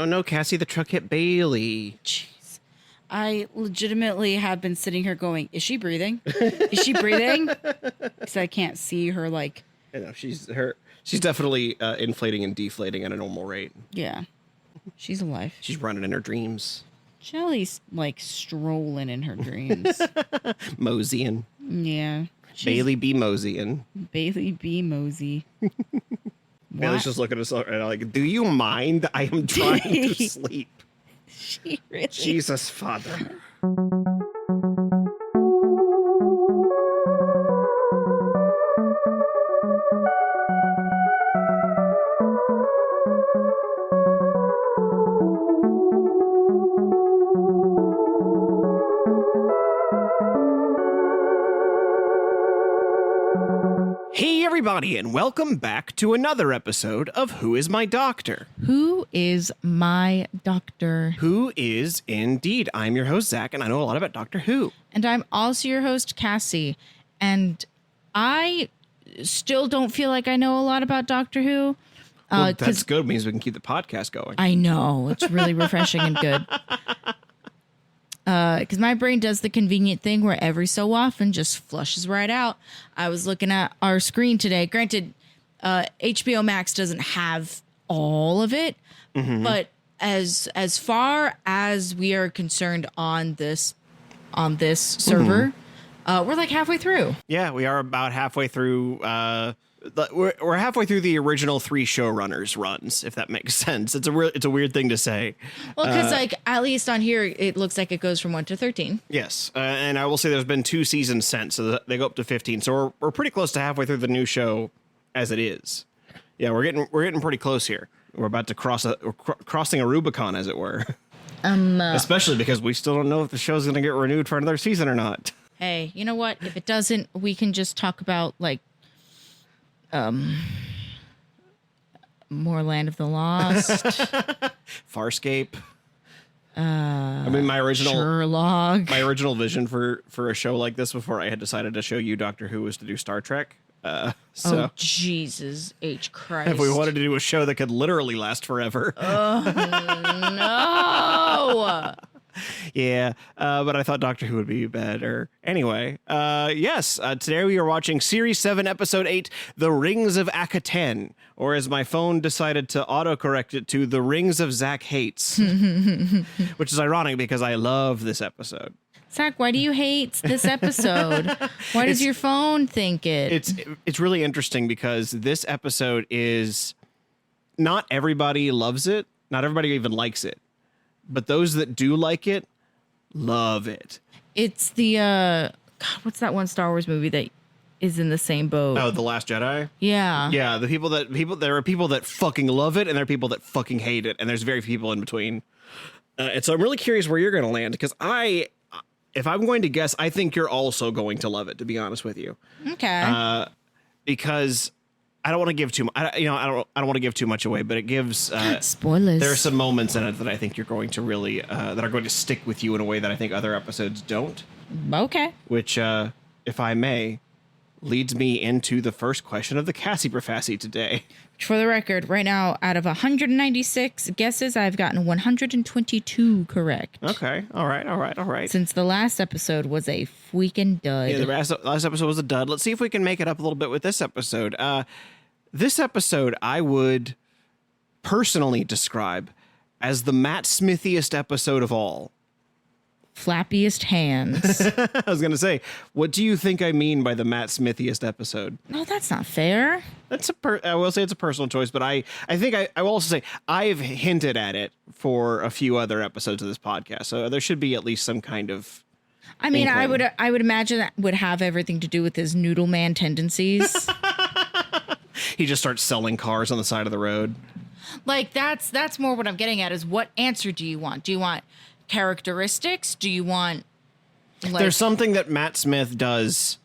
Oh no, Cassie, the truck hit Bailey. Jeez. I legitimately have been sitting here going, is she breathing? Is she breathing? Because I can't see her like. You know, she's definitely inflating and deflating at a normal rate. Yeah. She's alive. She's running in her dreams. Shelly's like strolling in her dreams. Moseying. Yeah. Bailey B. Moseying. Bailey B. Mosey. Bailey's just looking at us and like, do you mind? I am trying to sleep. She really. Jesus, Father. Hey everybody, and welcome back to another episode of Who Is My Doctor? Who is my doctor? Who is indeed. I'm your host, Zach, and I know a lot about Doctor Who. And I'm also your host, Cassie. And I still don't feel like I know a lot about Doctor Who. Well, that's good. It means we can keep the podcast going. I know. It's really refreshing and good. Because my brain does the convenient thing where every so often just flushes right out. I was looking at our screen today. Granted, HBO Max doesn't have all of it, but as far as we are concerned on this server, we're like halfway through. Yeah, we are about halfway through. We're halfway through the original 3 showrunners runs, if that makes sense. It's a weird thing to say. Well, because like at least on here, it looks like it goes from 1 to 13. Yes, and I will say there's been 2 seasons since, so they go up to 15. So we're pretty close to halfway through the new show, as it is. Yeah, we're getting pretty close here. We're about to crossing a Rubicon, as it were. Especially because we still don't know if the show's going to get renewed for another season or not. Hey, you know what? If it doesn't, we can just talk about like. More Land of the Lost. Farscape. I mean, my original Sherlock. My original vision for a show like this before I had decided to show you Doctor Who was to do Star Trek. So oh, Jesus H. Christ. If we wanted to do a show that could literally last forever. No. Yeah, but I thought Doctor Who would be better. Anyway, yes, today we are watching Series 7, Episode 8, The Rings of Akhaten, or as my phone decided to autocorrect it to, The Rings of Zach Hates, which is ironic because I love this episode. Zach, why do you hate this episode? Why does your phone think it? It's really interesting because this episode is, not everybody loves it, not everybody even likes it. But those that do like it, love it. It's the, God, what's that one Star Wars movie that is in the same boat? Oh, The Last Jedi? Yeah. Yeah, there are people that fucking love it, and there are people that fucking hate it, and there's very few people in between. And so I'm really curious where you're going to land, because if I'm going to guess, I think you're also going to love it, to be honest with you. Okay. Because I don't want to give too much. I don't want to give too much away, but it gives spoilers. There are some moments in it that I think you're going to really that are going to stick with you in a way that I think other episodes don't. Okay. Which, if I may, leads me into the first question of the Cassie Prefacie today. For the record, right now, out of 196 guesses, I've gotten 122 correct. Okay. All right. Since the last episode was a freaking dud. Yeah, the last episode was a dud. Let's see if we can make it up a little bit with this episode. This episode, I would personally describe as the Matt Smithiest episode of all. Flappiest hands. I was going to say, what do you think I mean by the Matt Smithiest episode? No, that's not fair. I will say it's a personal choice, but I think I will also say I've hinted at it for a few other episodes of this podcast, so there should be at least some kind of. I mean, inkling. I would imagine that would have everything to do with his noodle man tendencies. He just starts selling cars on the side of the road. Like that's more what I'm getting at is what answer do you want? Do you want characteristics? Do you want there's something that Matt Smith does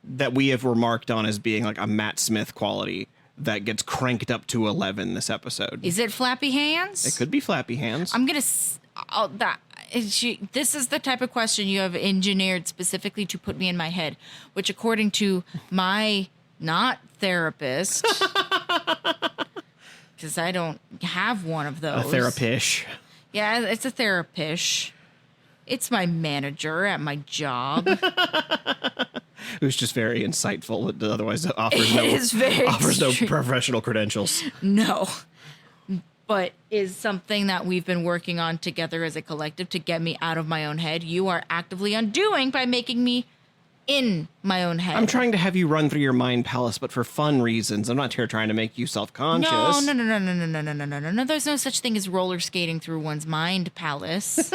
that we have remarked on as being like a Matt Smith quality that gets cranked up to 11 this episode. Is it flappy hands? It could be flappy hands. I'm gonna this is the type of question you have engineered specifically to put me in my head, which according to my not therapist because I don't have one of those. A therapist. Yeah, it's a therapist. It's my manager at my job. Who's just very insightful, but otherwise offers no professional credentials. No. But is something that we've been working on together as a collective to get me out of my own head. You are actively undoing by making me in my own head. I'm trying to have you run through your mind palace, but for fun reasons. I'm not here trying to make you self-conscious. No. There's no such thing as roller skating through one's mind palace.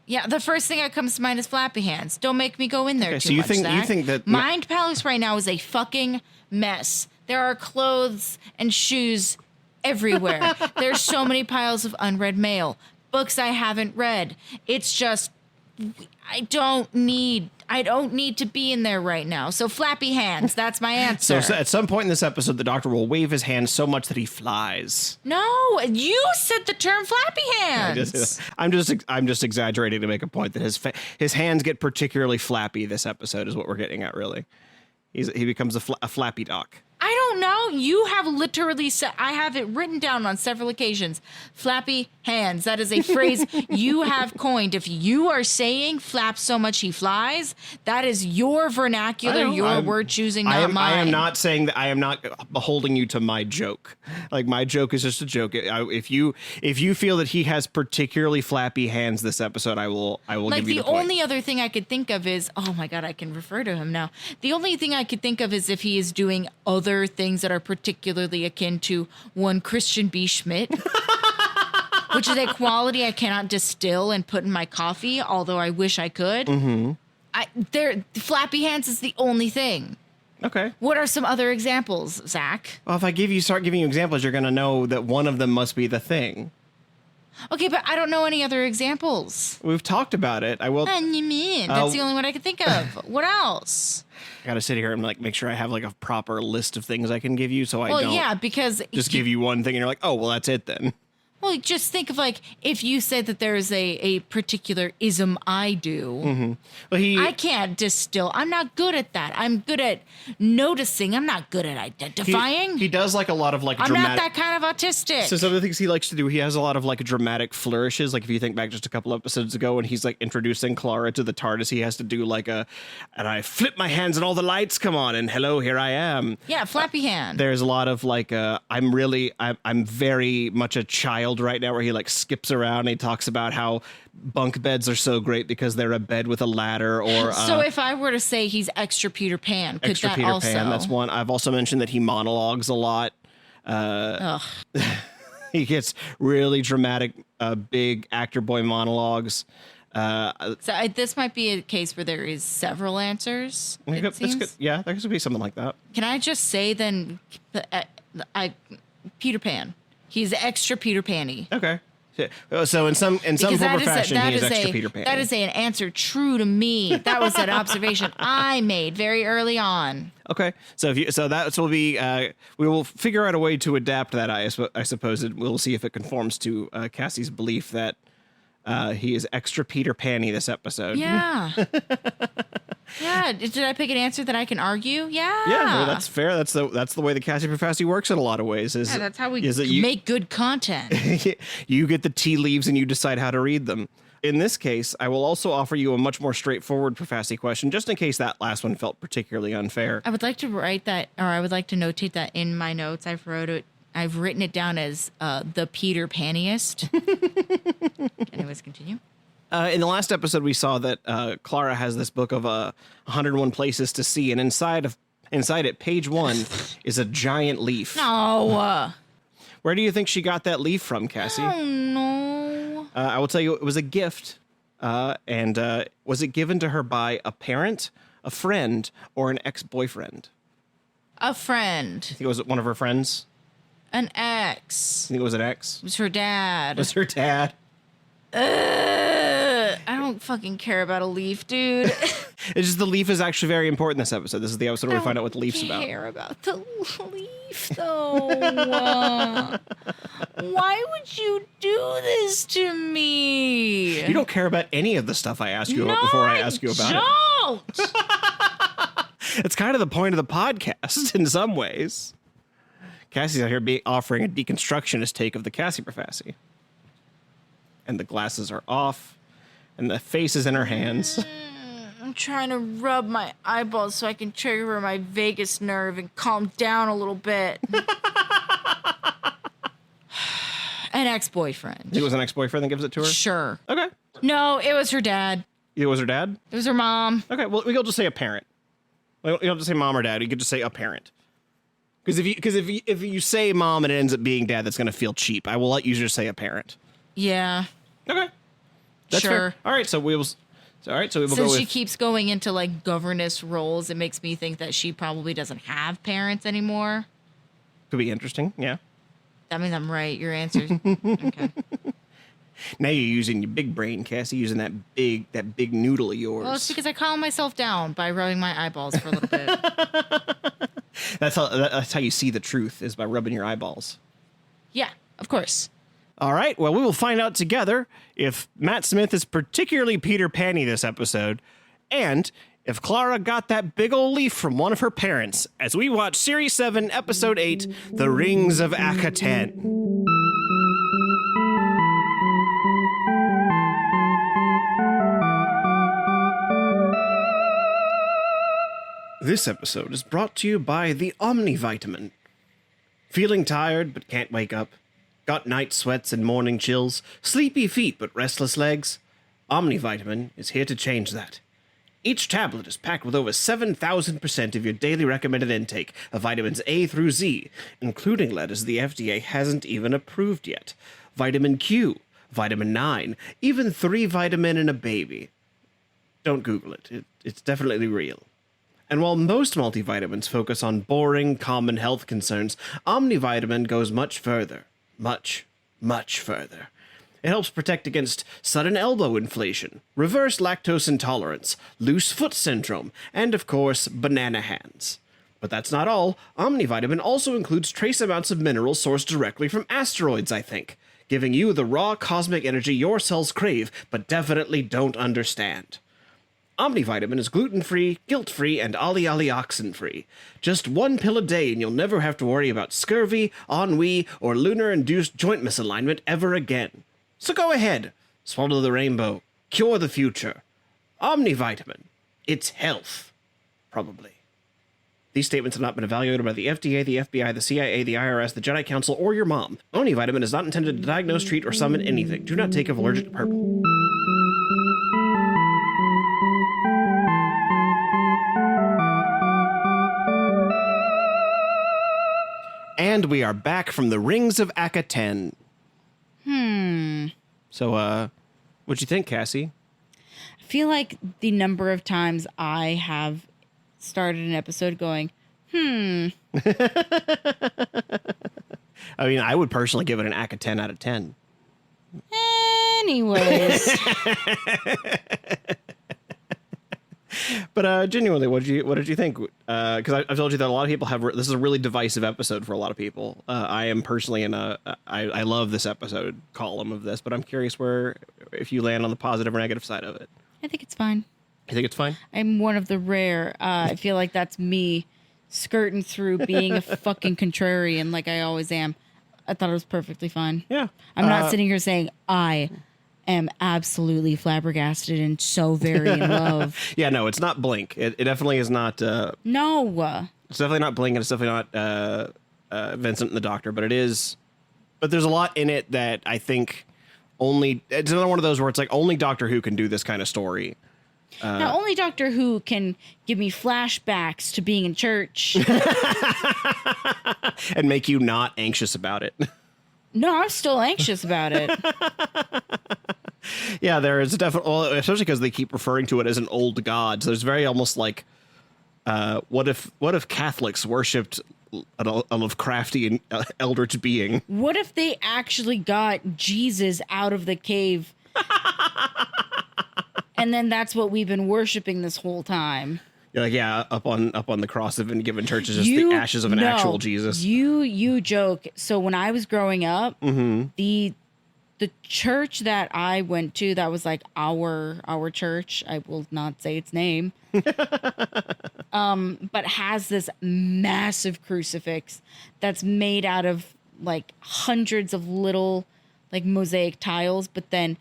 Yeah, the first thing that comes to mind is flappy hands. Don't make me go in there too much. You think that mind palace right now is a fucking mess. There are clothes and shoes everywhere. There's so many piles of unread mail, books I haven't read. It's just I don't need to be in there right now. So flappy hands, that's my answer. So at some point in this episode, the Doctor will wave his hands so much that he flies. No, you said the term flappy hands. I'm just exaggerating to make a point that his hands get particularly flappy this episode is what we're getting at, really. He becomes a flappy doc. I don't know. You have literally said, I have it written down on several occasions. Flappy hands. That is a phrase you have coined. If you are saying flap so much he flies, that is your vernacular, your word choosing, not mine. I am not saying that. I am not holding you to my joke. Like, my joke is just a joke. If you feel that he has particularly flappy hands this episode, I will give you the point. The only other thing I could think of is, oh my God, I can refer to him now. The only thing I could think of is if he is doing other things that are particularly akin to one Christian B. Schmidt, which is a quality I cannot distill and put in my coffee, although I wish I could. Mm-hmm. Flappy hands is the only thing. Okay. What are some other examples, Zach? Well, if I start giving you examples, you're going to know that one of them must be the thing. Okay, but I don't know any other examples. We've talked about it. I will. And you mean that's the only one I could think of. What else? I gotta sit here and make sure I have a proper list of things I can give you, so I don't. Well, yeah, because just give you one thing and you're like, oh, well, that's it then. Well, just think of if you said that there is a particular ism I do. Mm-hmm. Well, I can't distill. I'm not good at that. I'm good at noticing. I'm not good at identifying. He does a lot of I'm dramatic. not that kind of autistic. So some of the things he likes to do, he has a lot of dramatic flourishes. Like if you think back just a couple episodes ago when he's introducing Clara to the TARDIS, he has to do and I flip my hands and all the lights come on and hello, here I am. Yeah, flappy hand. There's a lot of I'm very much a child right now where he skips around and he talks about how bunk beds are so great because they're a bed with a ladder or so if I were to say he's extra Peter Pan, could extra that Peter also? Pan, that's one. I've also mentioned that he monologues a lot. He gets really dramatic big actor boy monologues. This might be a case where there is several answers. There could be something like that. Can I just say then, Peter Pan. He's extra Peter Pan-y. Okay. So in some form or fashion, he is extra Peter Pan. That is an answer true to me. That was an observation I made very early on. Okay. So we will figure out a way to adapt that. I suppose we'll see if it conforms to Cassie's belief that he is extra Peter Pan-y this episode. Yeah. Yeah. Did I pick an answer that I can argue? Yeah. Yeah, no, that's fair. That's the way the Cassie Profassi works in a lot of ways. That's how we make good content. You get the tea leaves and you decide how to read them. In this case, I will also offer you a much more straightforward Profassi question, just in case that last one felt particularly unfair. I would like to write that, or I would like to notate that in my notes. I've written it down as the Peter Paniest. Anyways, continue. In the last episode, we saw that Clara has this book of 101 Places to See, and inside it, page 1 is a giant leaf. No. Where do you think she got that leaf from, Cassie? Oh, no. I will tell you, it was a gift. And was it given to her by a parent, a friend, or an ex-boyfriend? A friend. I think it was one of her friends. An ex. I think it was an ex. It was her dad. It was her dad. I don't fucking care about a leaf, dude. It's just the leaf is actually very important this episode. This is the episode where we find out what the leaf's about. I don't care about the leaf, though. Why would you do this to me? You don't care about any of the stuff I ask you about before I ask you about it. It's kind of the point of the podcast in some ways. Cassie's out here offering a deconstructionist take of the Cassie Profassi. And the glasses are off, and the face is in her hands. I'm trying to rub my eyeballs so I can trigger my vagus nerve and calm down a little bit. An ex-boyfriend. It was an ex-boyfriend that gives it to her? Sure. Okay. No, it was her dad. It was her dad? It was her mom. Okay, well, we'll just say a parent. You don't have to say mom or dad. You could just say a parent. Because if you say mom and it ends up being dad, that's going to feel cheap. I will let you just say a parent. Yeah. Okay. That's sure. fair. All right, so we will go with... Since she keeps going into, like, governess roles, it makes me think that she probably doesn't have parents anymore. Could be interesting, yeah. That means I'm right. Your answer's... Okay. Now you're using your big brain, Cassie, using that big noodle of yours. Well, it's because I calm myself down by rubbing my eyeballs for a little bit. That's how you see the truth, is by rubbing your eyeballs. Yeah, of course. All right, well, we will find out together if Matt Smith is particularly Peter Pan-y this episode, and if Clara got that big old leaf from one of her parents, as we watch Series 7, Episode 8, The Rings of Akhaten. This episode is brought to you by the Omnivitamin. Feeling tired but can't wake up? Got night sweats and morning chills? Sleepy feet but restless legs? Omnivitamin is here to change that. Each tablet is packed with over 7,000% of your daily recommended intake of vitamins A through Z, including letters the FDA hasn't even approved yet. Vitamin Q, vitamin 9, even 3 vitamin in a baby. Don't Google it. It's definitely real. And while most multivitamins focus on boring, common health concerns, Omnivitamin goes much further. Much, much further. It helps protect against sudden elbow inflation, reverse lactose intolerance, loose foot syndrome, and of course, banana hands. But that's not all. Omnivitamin also includes trace amounts of minerals sourced directly from asteroids, I think, giving you the raw cosmic energy your cells crave, but definitely don't understand. Omnivitamin is gluten-free, guilt-free, and alioxin-free. Just one pill a day and you'll never have to worry about scurvy, ennui, or lunar-induced joint misalignment ever again. So go ahead, swallow the rainbow, cure the future. Omnivitamin. It's health. Probably. These statements have not been evaluated by the FDA, the FBI, the CIA, the IRS, the Jedi Council, or your mom. Omnivitamin is not intended to diagnose, treat, or summon anything. Do not take if allergic to purple. And we are back from the Rings of Akhaten. So, what'd you think, Cassie? I feel like the number of times I have started an episode going, I mean, I would personally give it an Akhaten out of 10. Anyways. But genuinely, what did you think? Because I've told you that a lot of people have. This is a really divisive episode for a lot of people. I am personally in I love this episode column of this, but I'm curious if you land on the positive or negative side of it. I think it's fine. You think it's fine? I'm one of the rare. I feel like that's me skirting through being a fucking contrarian like I always am. I thought it was perfectly fine. Yeah. I'm not sitting here saying I am absolutely flabbergasted and so very in love. Yeah, no, it's not Blink. It definitely is not. No. It's definitely not Blink, and it's definitely not Vincent and the Doctor, but it is. But there's a lot in it that I think it's another one of those where it's like only Doctor Who can do this kind of story. Now, only Doctor Who can give me flashbacks to being in church. And make you not anxious about it. No, I'm still anxious about it. Yeah, there is definitely, especially because they keep referring to it as an old god. So there's very almost like, what if Catholics worshipped a Lovecraftian eldritch being? What if they actually got Jesus out of the cave? And then that's what we've been worshiping this whole time. You're like, yeah, up on the cross of a given church is just the ashes of an actual Jesus. You joke. So when I was growing up, the church that I went to, that was like our church. I will not say its name. but has this massive crucifix that's made out of like hundreds of little like mosaic tiles, but then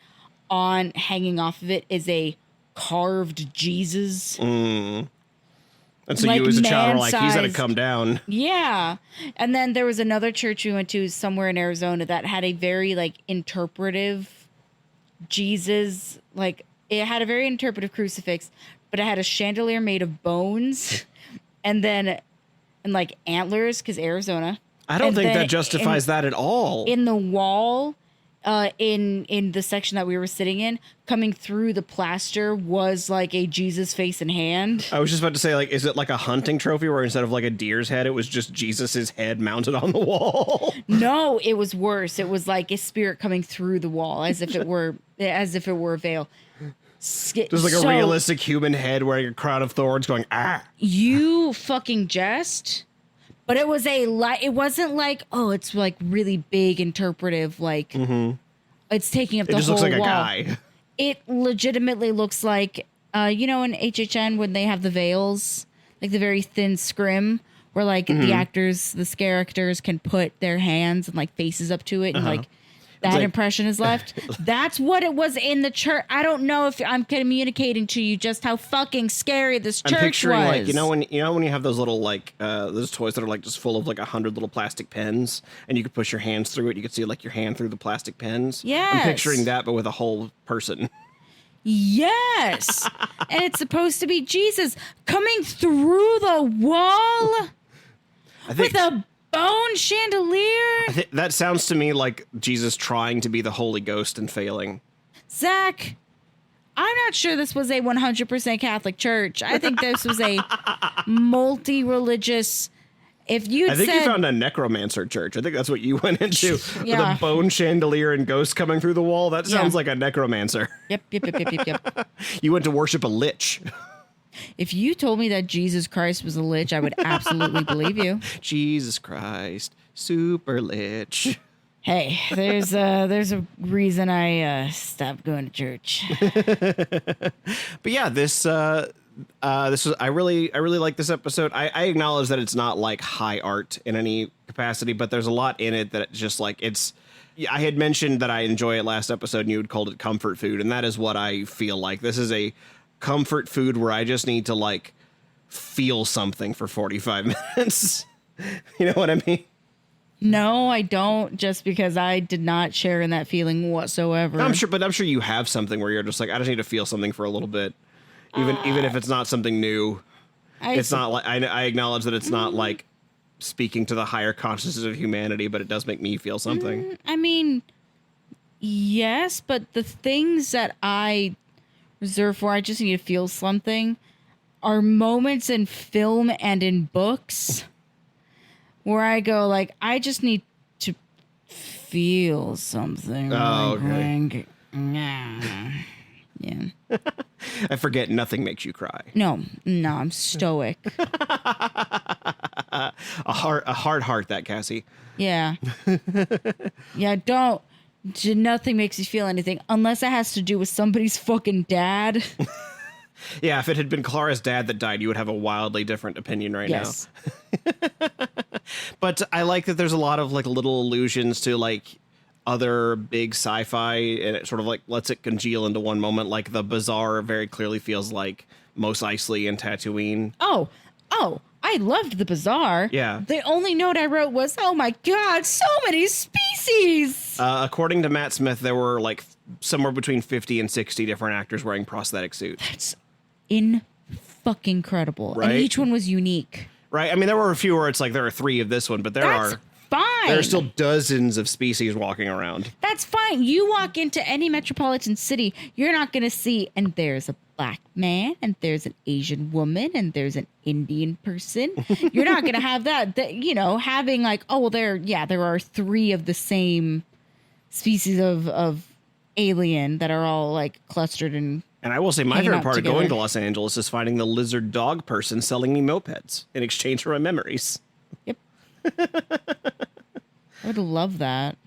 on hanging off of it is a carved Jesus. And so Like you as a child were like, he's gonna man-sized. come down. Yeah. And then there was another church we went to somewhere in Arizona that had a very like interpretive Jesus, like it had a very interpretive crucifix, but it had a chandelier made of bones and like antlers, because Arizona. I don't And think then that justifies that at all. In the wall, in the section that we were sitting in, coming through the plaster was like a Jesus face and hand. I was just about to say, like, is it like a hunting trophy where instead of like a deer's head, it was just Jesus's head mounted on the wall? No, it was worse. It was like a spirit coming through the wall, as if it were a veil. Just like a realistic human head wearing a crown of thorns going, ah. You fucking jest. But it was it wasn't like, oh, it's like really big interpretive, like it's taking up the whole It just looks like wall. a guy. It legitimately looks like, you know, in HHN when they have the veils, like the very thin scrim, where like the actors, the scare actors can put their hands and like faces up to it and like that like- impression is left. That's what it was in the church. I don't know if I'm communicating to you just how fucking scary this church I'm picturing was. like, you know when you have those little like those toys that are like just full of like 100 little plastic pens and you could push your hands through it, you could see like your hand through the plastic pens. Yes. I'm picturing that but with a whole person. Yes. And it's supposed to be Jesus coming through the wall I think with a bone chandelier. that sounds to me like Jesus trying to be the Holy Ghost and failing. Zach, I'm not sure this was a 100% Catholic church. I think this was a multi-religious. If you I think said, you found a necromancer church. I think that's what you went into. Yeah. With a bone chandelier and ghosts coming through the wall. That sounds Yeah. like a necromancer. Yep. You went to worship a lich. If you told me that Jesus Christ was a lich, I would absolutely believe you. Jesus Christ, super lich. Hey, there's a reason I stopped going to church. But yeah, this was I really like this episode. I acknowledge that it's not like high art in any capacity, but there's a lot in it that it's just like it's. I had mentioned that I enjoy it last episode, and you had called it comfort food, and that is what I feel like. This is a comfort food where I just need to like feel something for 45 minutes. You know what I mean? No, I don't, just because I did not share in that feeling whatsoever. I'm sure you have something where you're just like, I just need to feel something for a little bit, even if it's not something new. It's not like I acknowledge that it's not like speaking to the higher consciousness of humanity, but it does make me feel something. I mean, yes, but the things that I reserve for, I just need to feel something, are moments in film and in books where I go like, I just need to feel something. Oh, really okay. quick. Yeah. I forget nothing makes you cry. No, I'm stoic. A hard heart, that Cassie. Yeah. Yeah, nothing makes you feel anything unless it has to do with somebody's fucking dad. Yeah, if it had been Clara's dad that died, you would have a wildly different opinion right Yes. now. But I like that there's a lot of like little allusions to like other big sci-fi, and it sort of like lets it congeal into one moment. Like the Bazaar very clearly feels like Mos Eisley and Tatooine. Oh, I loved the Bazaar. Yeah. The only note I wrote was, oh my God, so many species. According to Matt Smith, there were like somewhere between 50 and 60 different actors wearing prosthetic suits. It's fucking incredible. Right? And each one was unique. Right? I mean, there were a few where it's like there are 3 of this one, but there That's fine. are still dozens of species walking around. That's fine. You walk into any metropolitan city, you're not going to see, and there's a black man, and there's an Asian woman, and there's an Indian person. You're not going to have that, having like, oh, well, there are 3 of the same species of alien that are all like clustered and. And I will say my Hanging favorite out part together. of going to Los Angeles is finding the lizard dog person selling me mopeds in exchange for my memories. Yep. I would love that.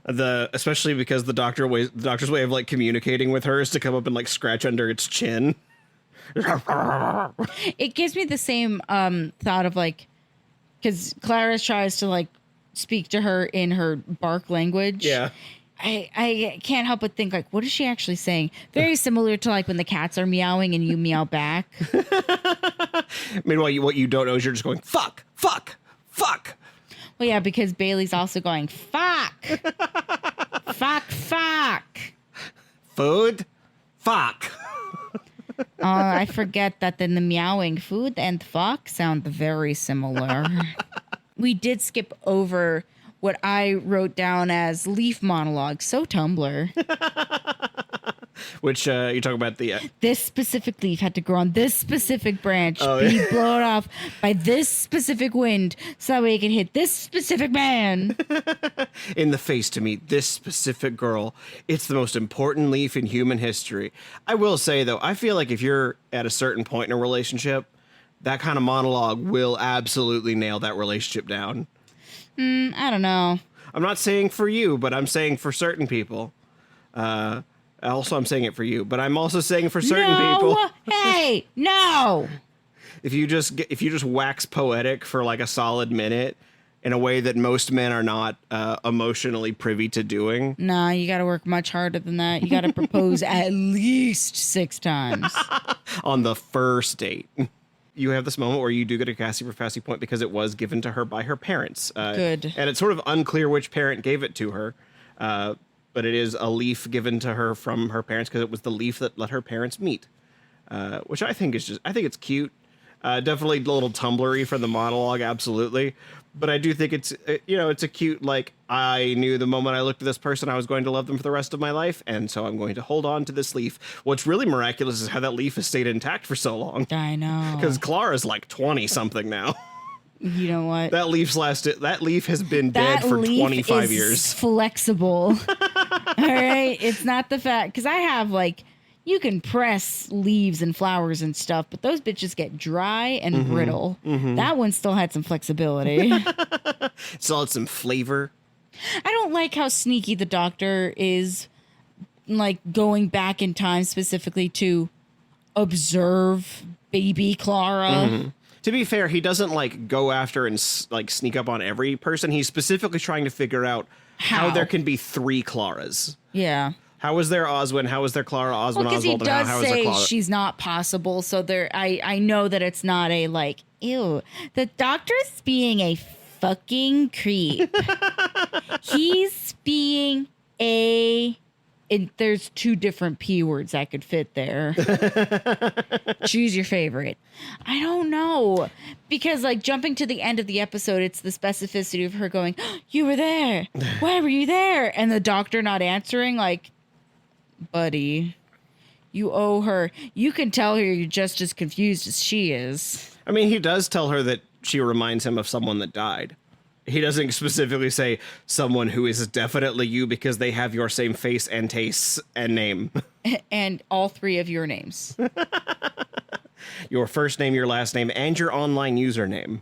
Especially because the doctor's way of like communicating with her is to come up and like scratch under its chin. It gives me the same thought of like, because Clara tries to like speak to her in her bark language. Yeah. I can't help but think like, what is she actually saying? Very similar to like when the cats are meowing and you meow back. Meanwhile, what you don't know is you're just going, fuck, fuck, fuck. Well, yeah, because Bailey's also going, fuck, fuck, fuck. Food, fuck. I forget that then the meowing food and fuck sound very similar. We did skip over what I wrote down as leaf monologues. So Tumblr. Which you talk about the This specific leaf had to grow on this specific branch, Oh, be yeah. blown off by this specific wind, so that way it can hit this specific man. in the face to meet this specific girl. It's the most important leaf in human history. I will say though, I feel like if you're at a certain point in a relationship, that kind of monologue will absolutely nail that relationship down. I don't know. I'm not saying for you, but I'm saying for certain people. Also, I'm saying it for you, but I'm also saying for certain people. Hey, no. If you just wax poetic for like a solid minute in a way that most men are not emotionally privy to doing. Nah, you got to work much harder than that. You got to propose at least 6 times. On the first date. You have this moment where you do get a Cassie for Fassie point because it was given to her by her parents. Good. And it's sort of unclear which parent gave it to her. But it is a leaf given to her from her parents because it was the leaf that let her parents meet. Which I think it's cute. Definitely a little Tumblr-y for the monologue, absolutely. But I do think it's a cute, like, I knew the moment I looked at this person, I was going to love them for the rest of my life, and so I'm going to hold on to this leaf. What's really miraculous is how that leaf has stayed intact for so long. I know. Because Clara's like 20-something now. You know what? That leaf has been dead for 25 years. Flexible. All right. It's not the fact, because I have like, you can press leaves and flowers and stuff, but those bitches get dry and brittle. That one still had some flexibility. Still had some flavor. I don't like how sneaky the doctor is, like going back in time specifically to observe baby Clara. To be fair, he doesn't like go after and like sneak up on every person. He's specifically trying to figure out how there can be 3 Claras. Yeah. How is there Oswin? How is there Clara Oswin Well, because he Oswald? does And how is there say Clara? she's not possible, so there. I know that it's not a like, ew. The doctor's being a fucking creep. He's being a. And there's 2 different P words that could fit there. Choose your favorite. I don't know. Because, like, jumping to the end of the episode, it's the specificity of her going, you were there. Why were you there? And the doctor not answering, like, buddy, you owe her. You can tell her you're just as confused as she is. I mean, he does tell her that she reminds him of someone that died. He doesn't specifically say someone who is definitely you because they have your same face and tastes and name. And all 3 of your names. Your first name, your last name, and your online username.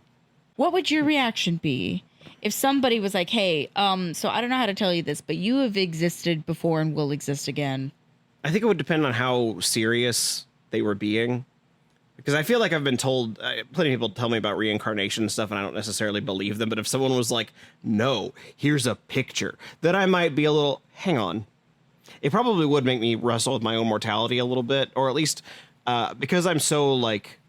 What would your reaction be if somebody was like, hey, so I don't know how to tell you this, but you have existed before and will exist again? I think it would depend on how serious they were being. Because I feel like I've been told, plenty of people tell me about reincarnation and stuff, and I don't necessarily believe them. But if someone was like, no, here's a picture, then I might be a little, hang on. It probably would make me wrestle with my own mortality a little bit, or at least because I'm so, like,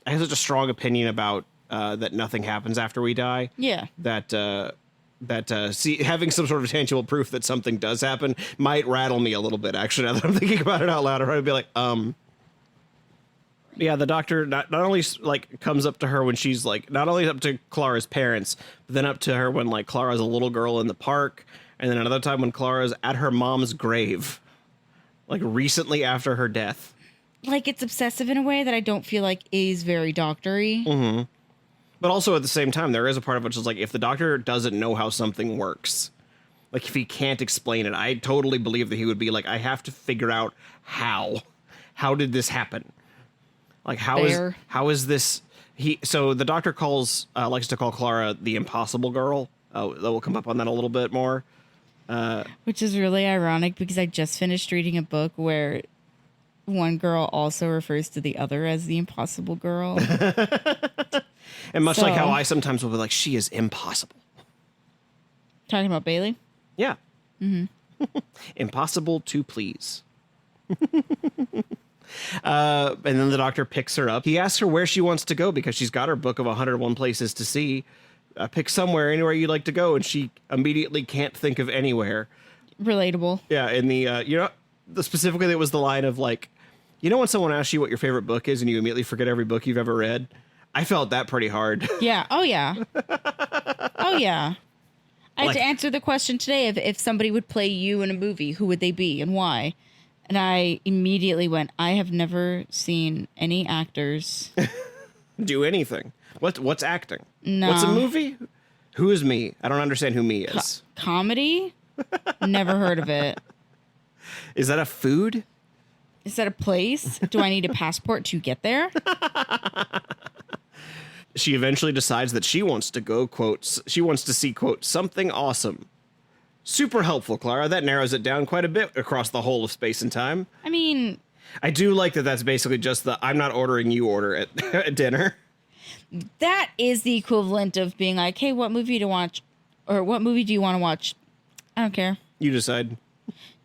I have such a strong opinion about that nothing happens after we die. Yeah. That having some sort of tangible proof that something does happen might rattle me a little bit, actually, now that I'm thinking about it out loud. I'd be like, yeah, the doctor not only like comes up to her when she's like, not only up to Clara's parents, but then up to her when like Clara's a little girl in the park. And then another time when Clara's at her mom's grave, like recently after her death. Like, it's obsessive in a way that I don't feel like is very doctory. Mm-hmm. But also at the same time, there is a part of it which is like, if the doctor doesn't know how something works, like if he can't explain it, I totally believe that he would be like, I have to figure out how did this happen? Like, how is this? So the doctor likes to call Clara the impossible girl. That will come up on that a little bit more. Which is really ironic because I just finished reading a book where one girl also refers to the other as the impossible girl. And much like how So- I sometimes will be like, she is impossible. Talking about Bailey? Yeah. Impossible to please. And then the doctor picks her up. He asks her where she wants to go because she's got her book of 101 places to see. Pick somewhere, anywhere you'd like to go. And she immediately can't think of anywhere. Relatable. Yeah. In the specifically, it was the line of like, when someone asks you what your favorite book is and you immediately forget every book you've ever read. I felt that pretty hard. Yeah. Oh, yeah. Oh, yeah. I had Like- to answer the question today of if somebody would play you in a movie, who would they be and why? And I immediately went, I have never seen any actors. Do anything. What's acting? No. What's a movie? Who is me? I don't understand who me is. Comedy? Never heard of it. Is that a food? Is that a place? Do I need a passport to get there? She eventually decides that she wants to go, she wants to see, something awesome. Super helpful, Clara. That narrows it down quite a bit across the whole of space and time. I mean, I do like that that's basically just the I'm not ordering, you order at, at dinner. that is the equivalent of being like, hey, what movie to watch? Or what movie do you want to watch? I don't care. You decide.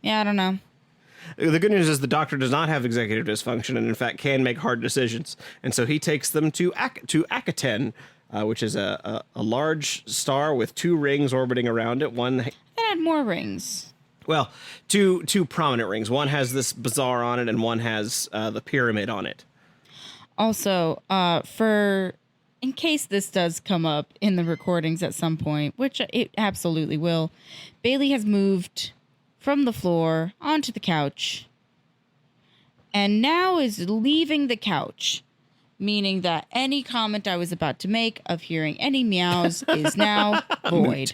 Yeah, I don't know. The good news is the doctor does not have executive dysfunction and, in fact, can make hard decisions. And so he takes them to Akhaten, which is a large star with 2 rings orbiting around it. One, They had more rings. well, two prominent rings. One has this bazaar on it, and one has the pyramid on it. Also, in case this does come up in the recordings at some point, which it absolutely will, Bailey has moved from the floor onto the couch and now is leaving the couch, meaning that any comment I was about to make of hearing any meows is now void.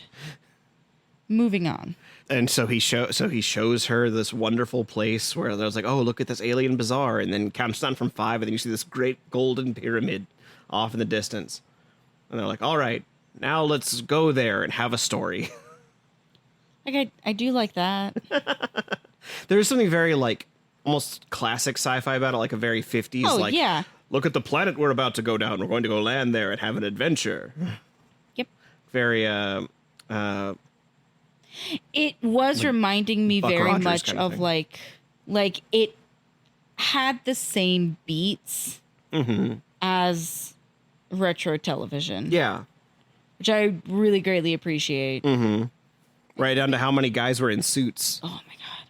Moving on. And so he shows her this wonderful place where there's like, oh, look at this alien bazaar, and then counts down from 5, and then you see this great golden pyramid off in the distance. And they're like, all right, now let's go there and have a story. Like, I do like that. There's something very, like, almost classic sci-fi about it, like a very 50s, Oh, like, yeah. look at the planet we're about to go down. We're going to go land there and have an adventure. Yep. Very, It was reminding me Buck very Rogers much kind of of thing. like it had the same beats as retro television, yeah. which I really greatly appreciate. Right down to how many guys were in suits. Oh my god,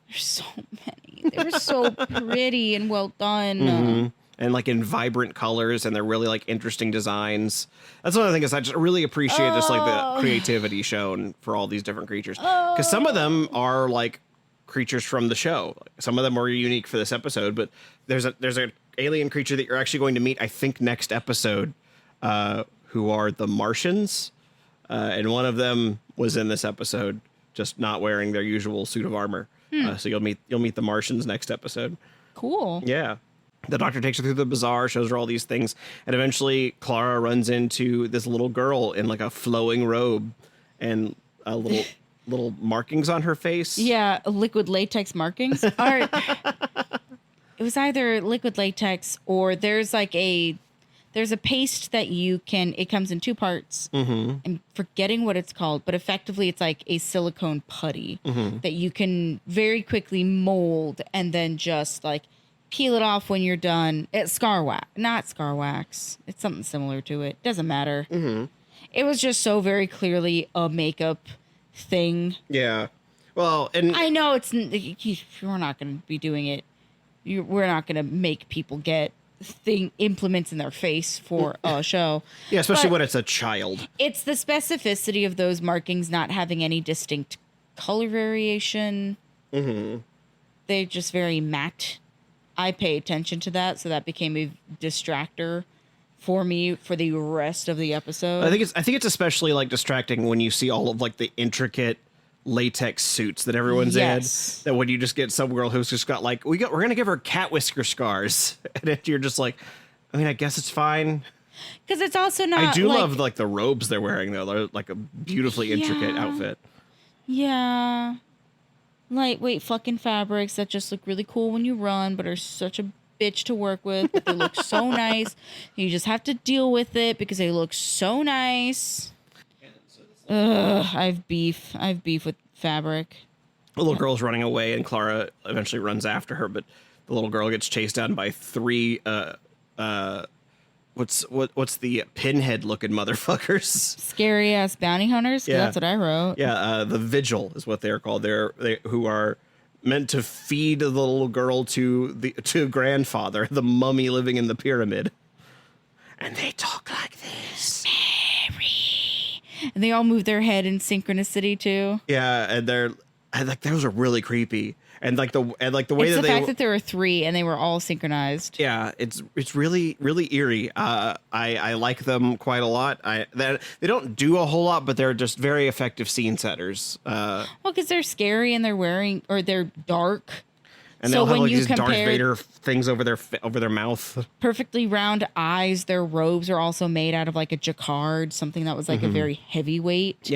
there's so many. They were so pretty and well done. And like in vibrant colors, and they're really like interesting designs. That's one of the things I just really appreciate, just like the creativity shown for all these different creatures. Because some of them are like creatures from the show. Some of them are unique for this episode, but there's a alien creature that you're actually going to meet, I think, next episode, who are the Martians, and one of them was in this episode, just not wearing their usual suit of armor. So you'll meet the Martians next episode. Cool. Yeah. The doctor takes her through the bazaar, shows her all these things, and eventually Clara runs into this little girl in like a flowing robe and a little markings on her face. Yeah, liquid latex markings. It was either liquid latex or there's a paste that it comes in 2 parts. I'm forgetting what it's called, but effectively it's like a silicone putty that you can very quickly mold and then just like peel it off when you're done. It's not scar wax. It's something similar to it. Doesn't matter. It was just so very clearly a makeup thing. Yeah. Well, and I know we're not going to be doing it. We're not going to make people get implements in their face for a show. yeah, especially but when it's a child. it's the specificity of those markings not having any distinct color variation. They're just very matte. I pay attention to that, so that became a distractor for me for the rest of the episode. I think it's especially like distracting when you see all of like the intricate latex suits that everyone's Yes. in. That when you just get some girl who's just got like we're gonna give her cat whisker scars, and you're just like, I mean, I guess it's fine. Because it's also not. I do like, love like the robes they're wearing though. They're like a beautifully intricate Yeah. outfit. Yeah. lightweight fucking fabrics that just look really cool when you run, but are such a bitch to work with. But they look so nice. You just have to deal with it because they look so nice. Ugh, I have beef with fabric. The little girl's running away, and Clara eventually runs after her, but the little girl gets chased down by three what's the pinhead looking motherfuckers? Scary ass bounty hunters. Yeah, that's what I wrote. Yeah, the Vigil is what they're called. They who are meant to feed the little girl to grandfather, the mummy living in the pyramid. And they talk like this. Mary. And they all move their head in synchronicity too. Yeah, and like those are really creepy. And like the way it's that the fact that there were three and they were all synchronized. Yeah, it's really eerie. I like them quite a lot. They don't do a whole lot, but they're just very effective scene setters. Well, because they're scary and they're dark. And so they'll have like these Darth Vader things over their mouth. Perfectly round eyes. Their robes are also made out of like a jacquard, something that was like a very heavyweight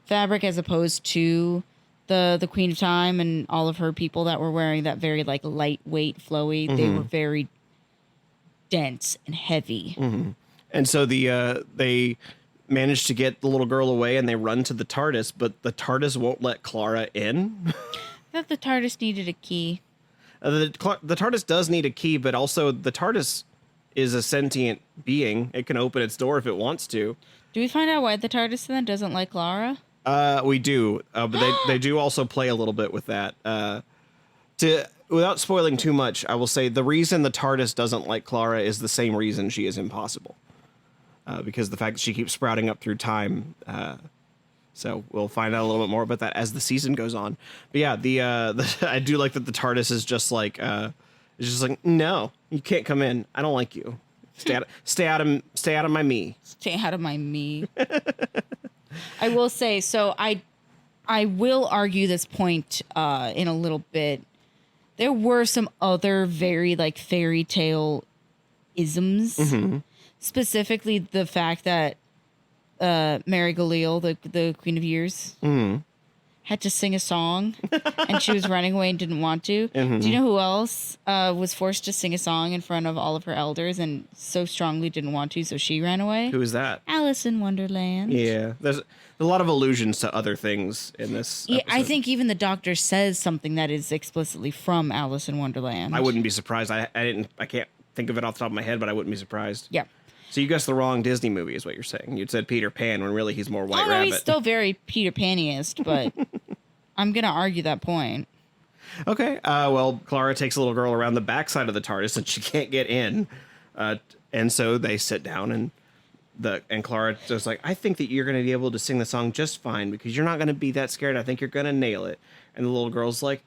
fabric, as opposed to the Queen of Time and all of her people that were wearing that very like lightweight, flowy. They were very dense and heavy. And so they managed to get the little girl away, and they run to the TARDIS, but the TARDIS won't let Clara in. I thought the TARDIS needed a key. The TARDIS does need a key, but also the TARDIS is a sentient being. It can open its door if it wants to. Do we find out why the TARDIS then doesn't like Clara? We do, but they do also play a little bit with that. Without spoiling too much, I will say the reason the TARDIS doesn't like Clara is the same reason she is impossible. Because the fact that she keeps sprouting up through time. So we'll find out a little bit more about that as the season goes on. But yeah, I do like that the TARDIS is just like, no, you can't come in. I don't like you. Stay out of my me. Stay out of my me. I will say, so I will argue this point in a little bit. There were some other very like fairy tale isms, specifically the fact that Mary Galil, the Queen of Years, had to sing a song, and she was running away and didn't want to. Do you know who else was forced to sing a song in front of all of her elders and so strongly didn't want to, so she ran away? Who is that? Alice in Wonderland. Yeah, there's a lot of allusions to other things in this episode. I think even the Doctor says something that is explicitly from Alice in Wonderland. I wouldn't be surprised. I can't think of it off the top of my head, but I wouldn't be surprised. Yeah. So you guessed the wrong Disney movie is what you're saying. You'd said Peter Pan when really he's more White Rabbit. He's still very Peter Pan-iest, but I'm going to argue that point. Okay. Well, Clara takes a little girl around the backside of the TARDIS and she can't get in. And so they sit down and Clara just like, I think that you're going to be able to sing the song just fine because you're not going to be that scared. I think you're going to nail it. And the little girl's like,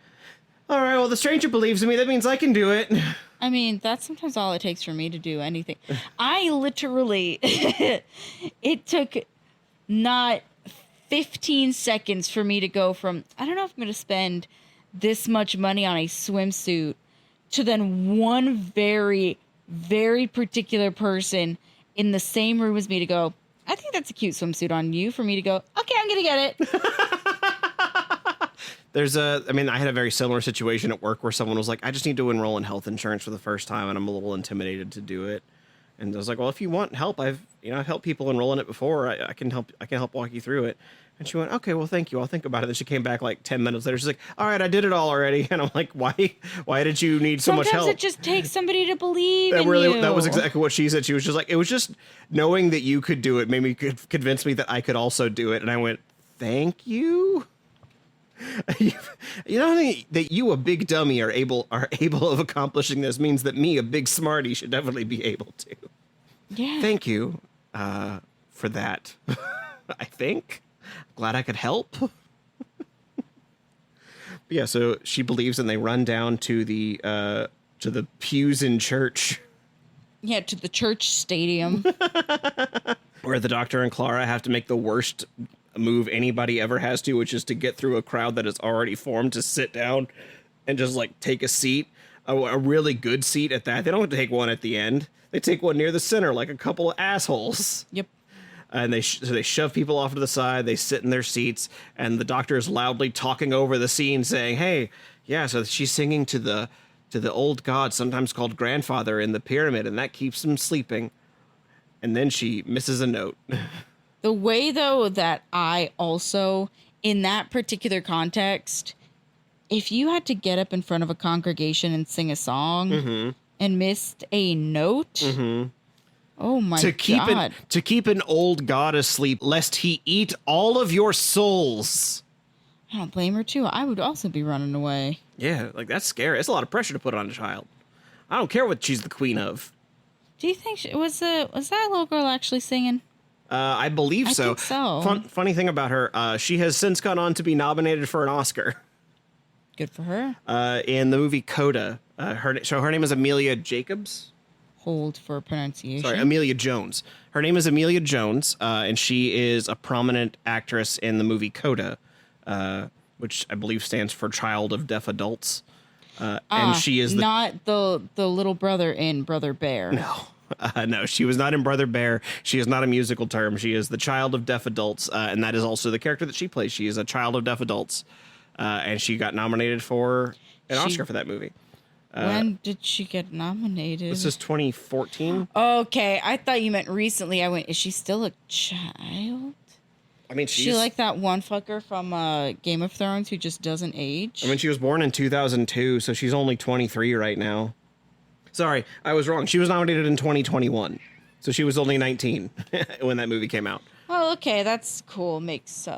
all right, well, the stranger believes in me. That means I can do it. I mean, that's sometimes all it takes for me to do anything. I literally, it took not 15 seconds for me to go from, I don't know if I'm going to spend this much money on a swimsuit, to then one very, very particular person in the same room as me to go, I think that's a cute swimsuit on you, for me to go, okay, I'm going to get it. I had a very similar situation at work where someone was like, I just need to enroll in health insurance for the first time, and I'm a little intimidated to do it. And I was like, well, if you want help, I've helped people enroll in it before. I can help walk you through it. And she went, okay, well, thank you. I'll think about it. Then she came back like 10 minutes later. She's like, all right, I did it all already. And I'm like, why did you need so much help? Sometimes it just takes somebody to believe in you. That was exactly what she said. She was just like, it was just knowing that you could do it made me convince me that I could also do it. And I went, thank you. You know that you, a big dummy, are able of accomplishing this means that me, a big smarty, should definitely be able to. Yeah. Thank you for that. I think. Glad I could help. Yeah, so she believes, and they run down to the pews in church. Yeah, to the church stadium. Where the Doctor and Clara have to make the worst move anybody ever has to, which is to get through a crowd that is already formed to sit down and just like take a seat, a really good seat at that. They don't have to take one at the end. They take one near the center like a couple of assholes. Yep. and so they shove people off to the side. They sit in their seats, and the doctor is loudly talking over the scene, saying, "Hey, yeah, so she's singing to the old god, sometimes called grandfather, in the pyramid, and that keeps him sleeping." And then she misses a note. The way, though, that I also, in that particular context, if you had to get up in front of a congregation and sing a song and missed a note, oh my God. To keep an old god asleep, lest he eat all of your souls. I don't blame her, too. I would also be running away. Yeah, like, that's scary. It's a lot of pressure to put on a child. I don't care what she's the queen of. Do you think was that little girl actually singing? I believe so. I think so. Funny thing about her, she has since gone on to be nominated for an Oscar. Good for her. In the movie Coda. Her name is Amelia Jacobs. Hold for pronunciation. Sorry, Amelia Jones. Her name is Amelia Jones, and she is a prominent actress in the movie Coda, which I believe stands for Child of Deaf Adults. And she is not the little brother in Brother Bear. No. No, she was not in Brother Bear. She is not a musical term. She is the child of deaf adults, and that is also the character that she plays. She is a child of deaf adults, and she got nominated for an Oscar for that movie. When did she get nominated? This is 2014. Okay, I thought you meant recently. I went, is she still a child? I mean, she like that one fucker from Game of Thrones who just doesn't age. I mean, she was born in 2002, so she's only 23 right now. Sorry, I was wrong. She was nominated in 2021, so she was only 19 when that movie came out. Oh, okay, that's cool. Makes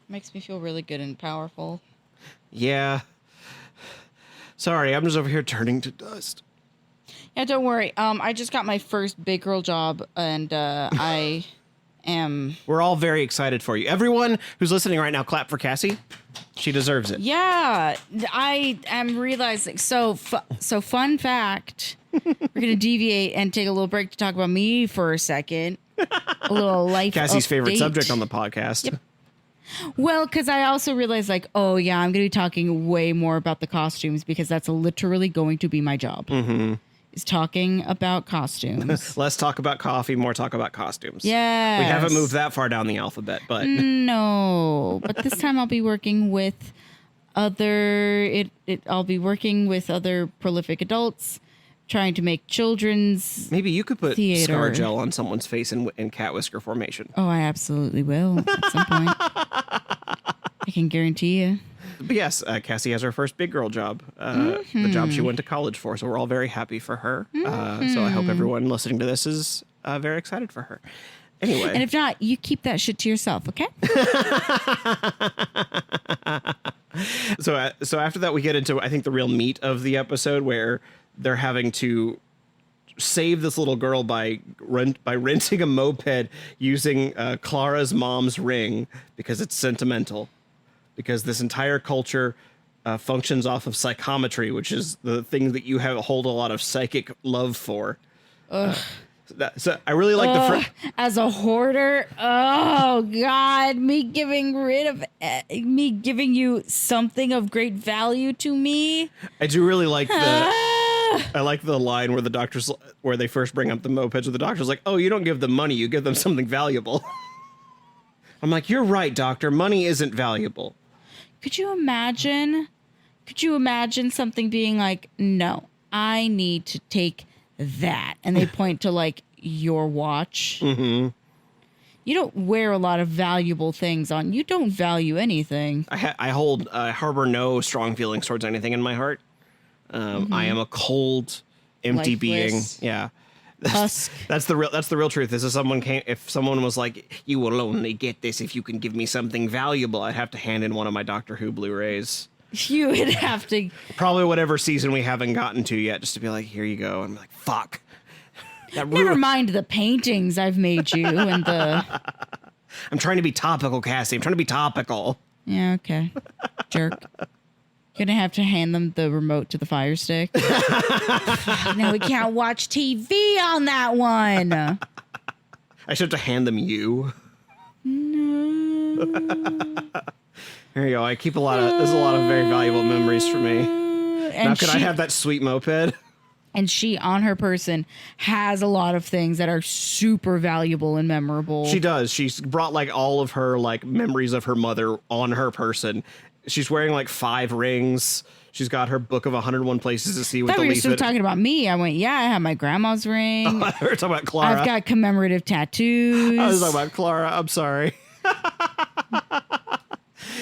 me feel really good and powerful. Yeah. Sorry, I'm just over here turning to dust. Yeah, don't worry. I just got my first big girl job, and I am. We're all very excited for you. Everyone who's listening right now, clap for Cassie. She deserves it. Yeah, I am realizing. So fun fact. We're gonna deviate and take a little break to talk about me for a second. A little life. Cassie's update. Favorite subject on the podcast. Yep. Well, because I also realized, like, oh yeah, I'm gonna be talking way more about the costumes because that's literally going to be my job. Is talking about costumes. Less talk about coffee, more talk about costumes. Yeah. We haven't moved that far down the alphabet, but no. But this time I'll be working with other prolific adults trying to make children's maybe you could put theater. scar gel on someone's face in cat whisker formation. Oh, I absolutely will at some point. I can guarantee you. But yes, Cassie has her first big girl job, the job she went to college for. So we're all very happy for her. So I hope everyone listening to this is very excited for her. Anyway. And if not, you keep that shit to yourself, okay? So after that, we get into, I think, the real meat of the episode where they're having to save this little girl by renting a moped using Clara's mom's ring because it's sentimental. Because this entire culture functions off of psychometry, which is the thing that you hold a lot of psychic love for. So I really like as a hoarder. Oh God, me giving you something of great value to me. I do really like I like the line where they first bring up the mopeds, where the doctor's like, "Oh, you don't give them money, you give them something valuable." I'm like, "You're right, doctor. Money isn't valuable." Could you imagine something being like, "No, I need to take that," and they point to like your watch. You don't wear a lot of valuable things on. You don't value anything. I harbor no strong feelings towards anything in my heart. I am a cold, empty Lifeless. being. Yeah. Husk. That's the real truth. If someone was like, "You will only get this if you can give me something valuable," I'd have to hand in one of my Doctor Who Blu-rays. You would have to probably whatever season we haven't gotten to yet, just to be like, "Here you go." I'm like, "Fuck." Never mind the paintings I've made you and the. I'm trying to be topical, Cassie. I'm trying to be topical. Yeah. Okay. Jerk. Gonna have to hand them the remote to the Fire Stick. No, we can't watch TV on that one. I should have to hand them you. No. There you go. I keep there's a lot of very valuable memories for me. Now, could I have that sweet moped? And she, on her person, has a lot of things that are super valuable and memorable. She does. She's brought like all of her like memories of her mother on her person. She's wearing like 5 rings. She's got her book of 101 places to see with I thought the we were leaf. still talking about me. I went, yeah, I have my grandma's ring. We're talking about Clara. I've got commemorative tattoos. I was talking about Clara. I'm sorry.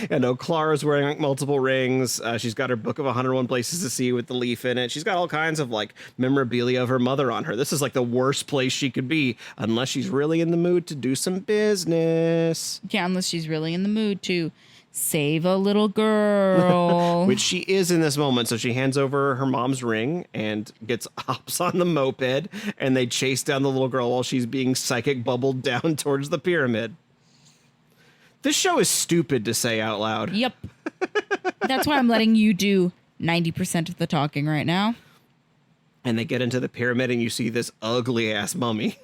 Yeah, no, Clara's wearing like multiple rings. She's got her book of 101 places to see with the leaf in it. She's got all kinds of like memorabilia of her mother on her. This is like the worst place she could be unless she's really in the mood to do some business. Yeah, unless she's really in the mood to save a little girl. Which she is in this moment. So she hands over her mom's ring and hops on the moped, and they chase down the little girl while she's being psychic bubbled down towards the pyramid. This show is stupid to say out loud. Yep. That's why I'm letting you do 90% of the talking right now. And they get into the pyramid and you see this ugly ass mummy.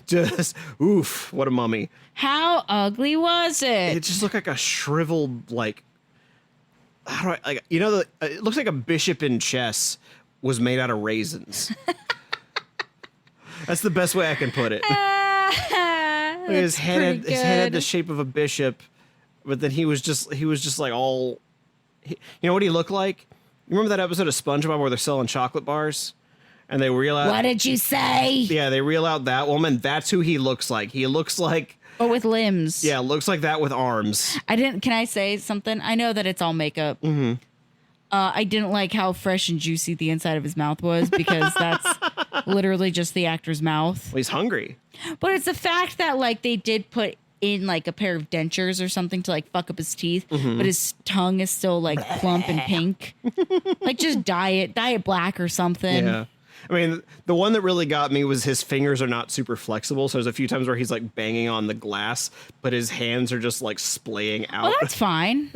Just, oof, what a mummy. How ugly was it? It just looked like a shriveled, like, how do I, like, you know, it looks like a bishop in chess was made out of raisins. That's the best way I can put it. His head had the shape of a bishop, but then he was just like all, you know what he looked like? You remember that episode of SpongeBob where they're selling chocolate bars? And they reel out. What did you say? Yeah, they reel out that woman. That's who he looks like. He looks like. But with limbs. Yeah, looks like that with arms. Can I say something? I know that it's all makeup. Mm-hmm. I didn't like how fresh and juicy the inside of his mouth was because that's literally just the actor's mouth. Well, he's hungry. But it's the fact that like they did put in like a pair of dentures or something to like fuck up his teeth, but his tongue is still like plump and pink. Like just dye it black or something. Yeah. I mean, the one that really got me was his fingers are not super flexible. So there's a few times where he's like banging on the glass, but his hands are just like splaying out. Well, that's fine.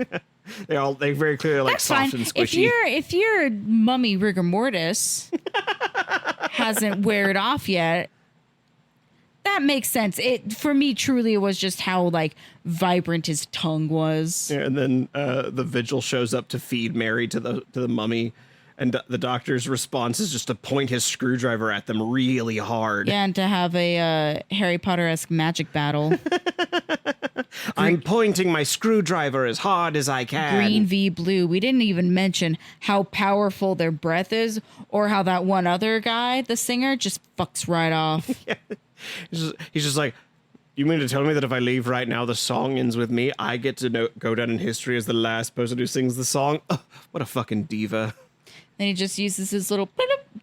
They very clearly like That's soft fine. and squishy. If your mummy rigor mortis hasn't weared off yet, that makes sense. For me, truly, it was just how like vibrant his tongue was. Yeah, and then the vigil shows up to feed Mary to the mummy, and the doctor's response is just to point his screwdriver at them really hard. Yeah, and to have a Harry Potter-esque magic battle. I'm pointing my screwdriver as hard as I can. Green v blue. We didn't even mention how powerful their breath is, or how that one other guy, the singer, just fucks right off. Yeah. He's just like, you mean to tell me that if I leave right now, the song ends with me? I get to go down in history as the last person who sings the song? Ugh, what a fucking diva. Then he just uses his little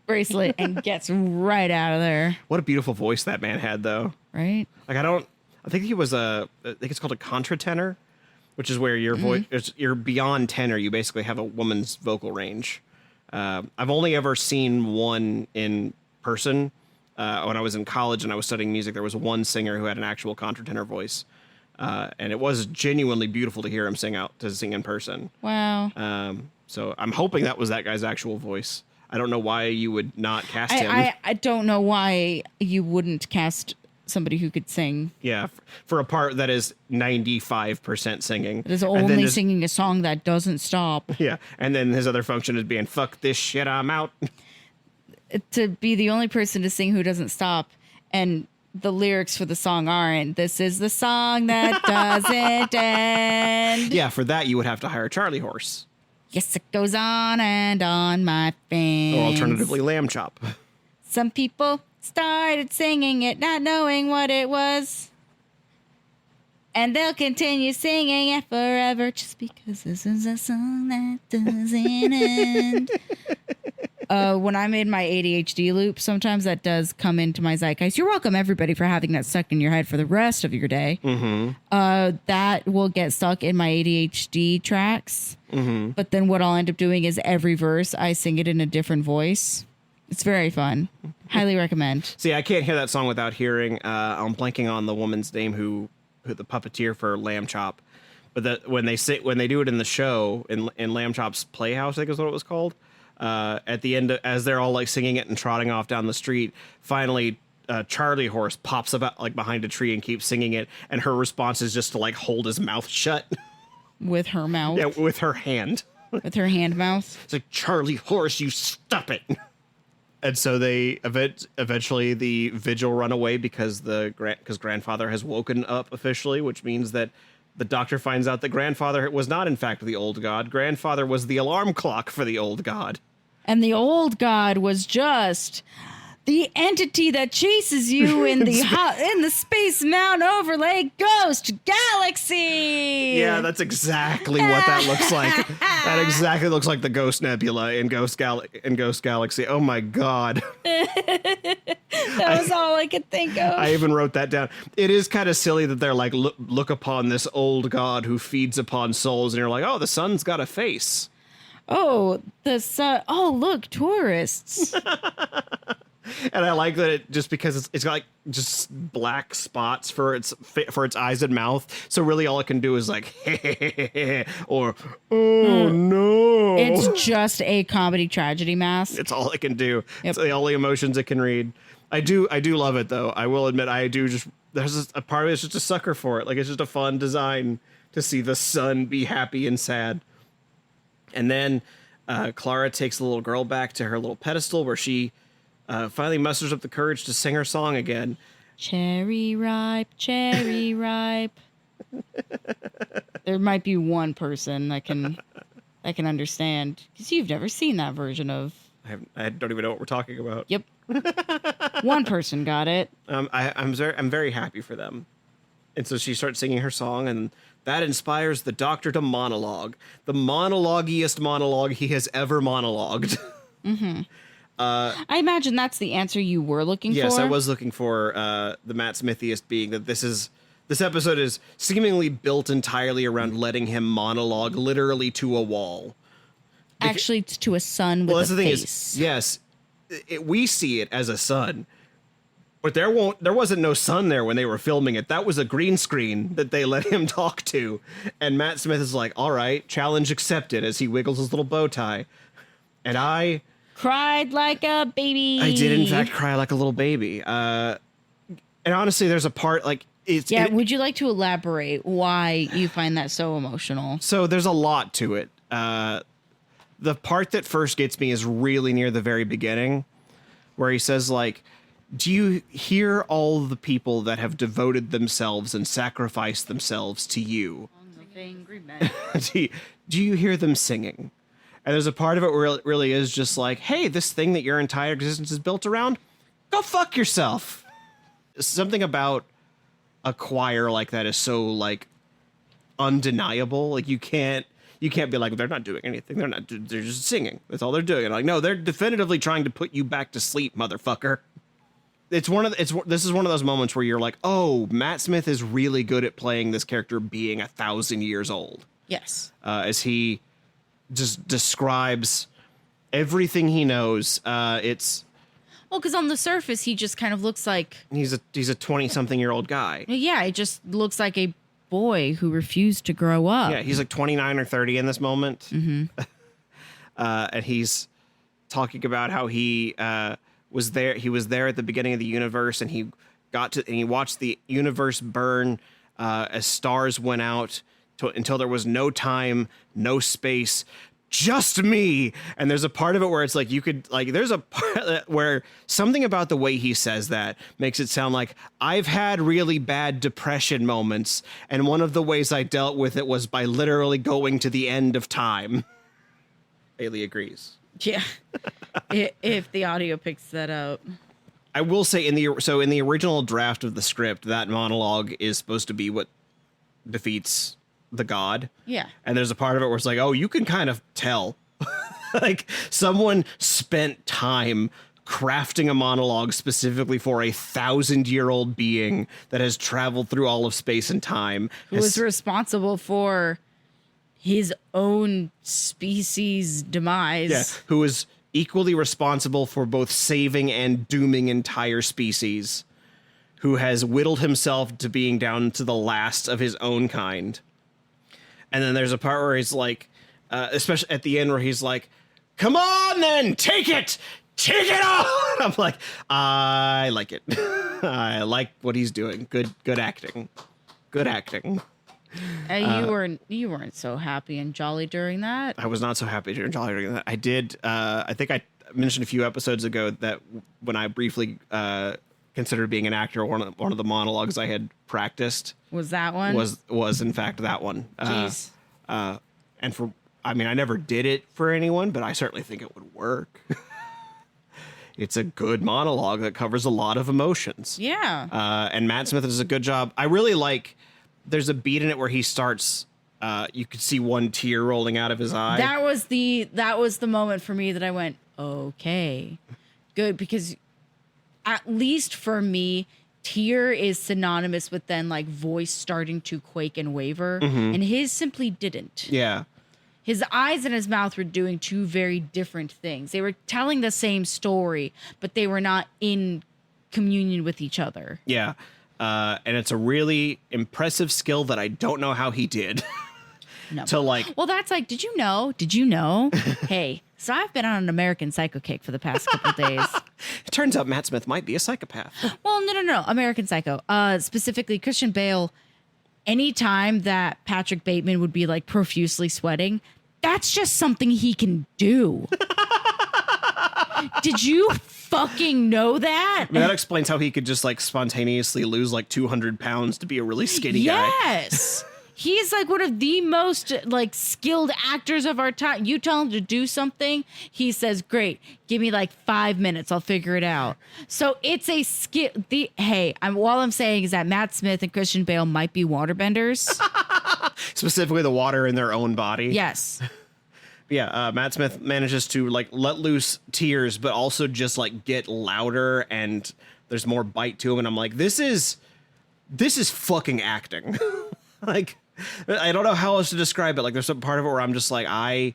bracelet and gets right out of there. What a beautiful voice that man had, though. Right? Like, I think he was I think it's called a contratenor, which is where your voice, you're beyond tenor. You basically have a woman's vocal range. I've only ever seen one in person. When I was in college and I was studying music, there was one singer who had an actual contratenor voice. And it was genuinely beautiful to hear him sing in person. Wow. So I'm hoping that was that guy's actual voice. I don't know why you would not cast him. I don't know why you wouldn't cast somebody who could sing. Yeah, for a part that is 95% singing. That is only singing a song that doesn't stop. Yeah, and then his other function is being, fuck this shit, I'm out. To be the only person to sing who doesn't stop, and the lyrics for the song aren't, this is the song that doesn't end. Yeah, for that you would have to hire Charlie Horse. Yes, it goes on and on, my friends. Or alternatively, Lamb Chop. Some people started singing it, not knowing what it was. And they'll continue singing it forever just because this is a song that doesn't end. When I'm in my ADHD loop, sometimes that does come into my zeitgeist. You're welcome, everybody, for having that stuck in your head for the rest of your day. Mm-hmm. That will get stuck in my ADHD tracks. Mm-hmm. But then what I'll end up doing is every verse, I sing it in a different voice. It's very fun. Highly recommend. See, I can't hear that song without hearing, I'm blanking on the woman's name who the puppeteer for Lamb Chop. But when they do it in the show, in Lamb Chop's Playhouse, I think is what it was called, at the end, as they're all like singing it and trotting off down the street, finally Charlie Horse pops up like behind a tree and keeps singing it, and her response is just to like hold his mouth shut. With her mouth? Yeah, with her hand. With her hand mouth? It's like, Charlie Horse, you stop it. And so they eventually the vigil run away because grandfather has woken up officially, which means that the doctor finds out that grandfather was not in fact the old god. Grandfather was the alarm clock for the old god. And the old god was just the entity that chases you in the Space Mountain Overlay Ghost Galaxy. Yeah, that's exactly what that looks like. That exactly looks like the Ghost Nebula in Ghost Galaxy. Oh my god. That was all I could think of. I even wrote that down. It is kind of silly that they're like, look upon this old god who feeds upon souls, and you're like, oh, the sun's got a face. Oh, the sun. Oh, look, tourists. And I like that it just because it's got like just black spots for its eyes and mouth. So really all it can do is like, or, oh no. It's just a comedy tragedy mask. It's all it can do. Yep. It's the only emotions it can read. I do love it though. I will admit there's a part of it's just a sucker for it. Like it's just a fun design to see the sun be happy and sad. And then Clara takes the little girl back to her little pedestal where she finally musters up the courage to sing her song again. Cherry ripe, cherry ripe. There might be one person that can understand, because you've never seen that version of. I don't even know what we're talking about. Yep. One person got it. I'm very happy for them. And so she starts singing her song, and that inspires the Doctor to monologue. The monologuiest monologue he has ever monologued. Mm-hmm. I imagine that's the answer you were looking for. Yes, I was looking for the Matt Smithiest being that this episode is seemingly built entirely around letting him monologue literally to a wall. Actually, it's to a sun with that's a the thing face. is, yes, we see it as a sun, but there wasn't no sun there when they were filming it. That was a green screen that they let him talk to, and Matt Smith is like, "All right, challenge accepted," as he wiggles his little bow tie, and I cried like a baby. I did in fact cry like a little baby. And honestly, there's a part like it's. Yeah, would you like to elaborate why you find that so emotional? So there's a lot to it. The part that first gets me is really near the very beginning, where he says, like, do you hear all the people that have devoted themselves and sacrificed themselves to you? Angry man. Do you hear them singing? And there's a part of it where it really is just like, hey, this thing that your entire existence is built around, go fuck yourself. Something about a choir like that is so, like, undeniable. Like, you can't be like, they're not doing anything. They're just singing. That's all they're doing. And like, no, they're definitively trying to put you back to sleep, motherfucker. This is one of those moments where you're like, oh, Matt Smith is really good at playing this character being 1,000 years old. Yes. As he just describes everything he knows. It's well, because on the surface he just kind of looks like he's a 20-something-year-old guy. Yeah, it just looks like a boy who refused to grow up. Yeah, he's like 29 or 30 in this moment. Mm-hmm. And he's talking about how he was there. He was there at the beginning of the universe, and he watched the universe burn as stars went out until there was no time, no space, just me. And there's a part of it where it's like there's a part where something about the way he says that makes it sound like I've had really bad depression moments, and one of the ways I dealt with it was by literally going to the end of time. Bailey agrees. Yeah. If the audio picks that up. I will say in the original draft of the script, that monologue is supposed to be what defeats the god. Yeah. And there's a part of it where it's like, oh, you can kind of tell. Like someone spent time crafting a monologue specifically for 1,000-year-old being that has traveled through all of space and time. Who was responsible for his own species' demise. Yeah, who is equally responsible for both saving and dooming entire species. Who has whittled himself to being down to the last of his own kind. And then there's a part where he's like, especially at the end where he's like, come on then, take it on. I'm like, I like it. I like what he's doing. Good acting. You weren't so happy and jolly during that. I was not so happy during Jolly during that. I did. I think I mentioned a few episodes ago that when I briefly considered being an actor, one of the monologues I had practiced Was that one? was in fact that one. Jeez. And I never did it for anyone, but I certainly think it would work. It's a good monologue that covers a lot of emotions. Yeah. And Matt Smith does a good job. I really like. There's a beat in it where he starts. You could see one tear rolling out of his eye. That was the moment for me that I went, okay, good, because at least for me, tear is synonymous with then like voice starting to quake and waver, and his simply didn't. Yeah. His eyes and his mouth were doing two very different things. They were telling the same story, but they were not in communion with each other. Yeah. And it's a really impressive skill that I don't know how he did. No. To like, well, that's like, did you know? Hey, so I've been on an American Psycho kick for the past couple of days. it turns out Matt Smith might be a psychopath. Well, no. American Psycho. Specifically Christian Bale. Anytime that Patrick Bateman would be like profusely sweating, that's just something he can do. Did you fucking know that? I mean, that explains how he could just like spontaneously lose like 200 pounds to be a really skinny guy. Yes. He's like one of the most like skilled actors of our time. You tell him to do something, he says, "Great, give me like 5 minutes, I'll figure it out." So it's a skill. All I'm saying is that Matt Smith and Christian Bale might be waterbenders. Specifically, the water in their own body. Yes. Yeah, Matt Smith manages to like let loose tears, but also just like get louder, and there's more bite to him. And I'm like, this is fucking acting. Like, I don't know how else to describe it. Like, there's some part of it where I'm just like, I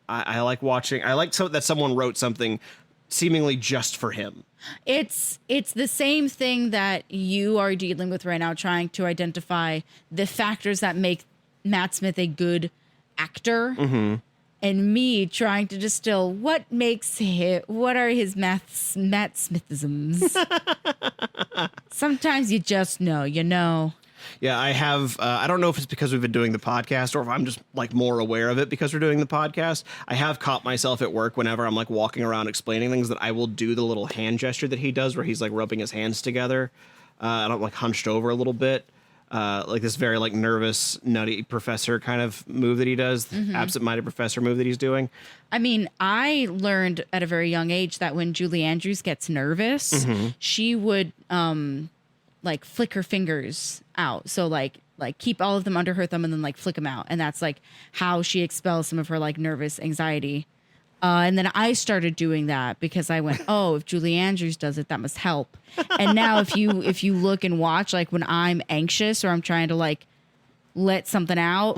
like watching. I like that someone wrote something seemingly just for him. It's the same thing that you are dealing with right now, trying to identify the factors that make Matt Smith a good actor. Mm-hmm. And me trying to distill what are his Matt Smithisms. Sometimes you just know, you know. Yeah, I have. I don't know if it's because we've been doing the podcast or if I'm just like more aware of it because we're doing the podcast. I have caught myself at work whenever I'm like walking around explaining things that I will do the little hand gesture that he does where he's like rubbing his hands together. And I'm like hunched over a little bit. Like this very like nervous, nutty professor kind of move that he does, absent-minded professor move that he's doing. I mean, I learned at a very young age that when Julie Andrews gets nervous, she would like flick her fingers out. So like keep all of them under her thumb and then like flick them out. And that's like how she expels some of her like nervous anxiety. And then I started doing that because I went, oh, if Julie Andrews does it, that must help. And now if you look and watch, like when I'm anxious or I'm trying to like let something out,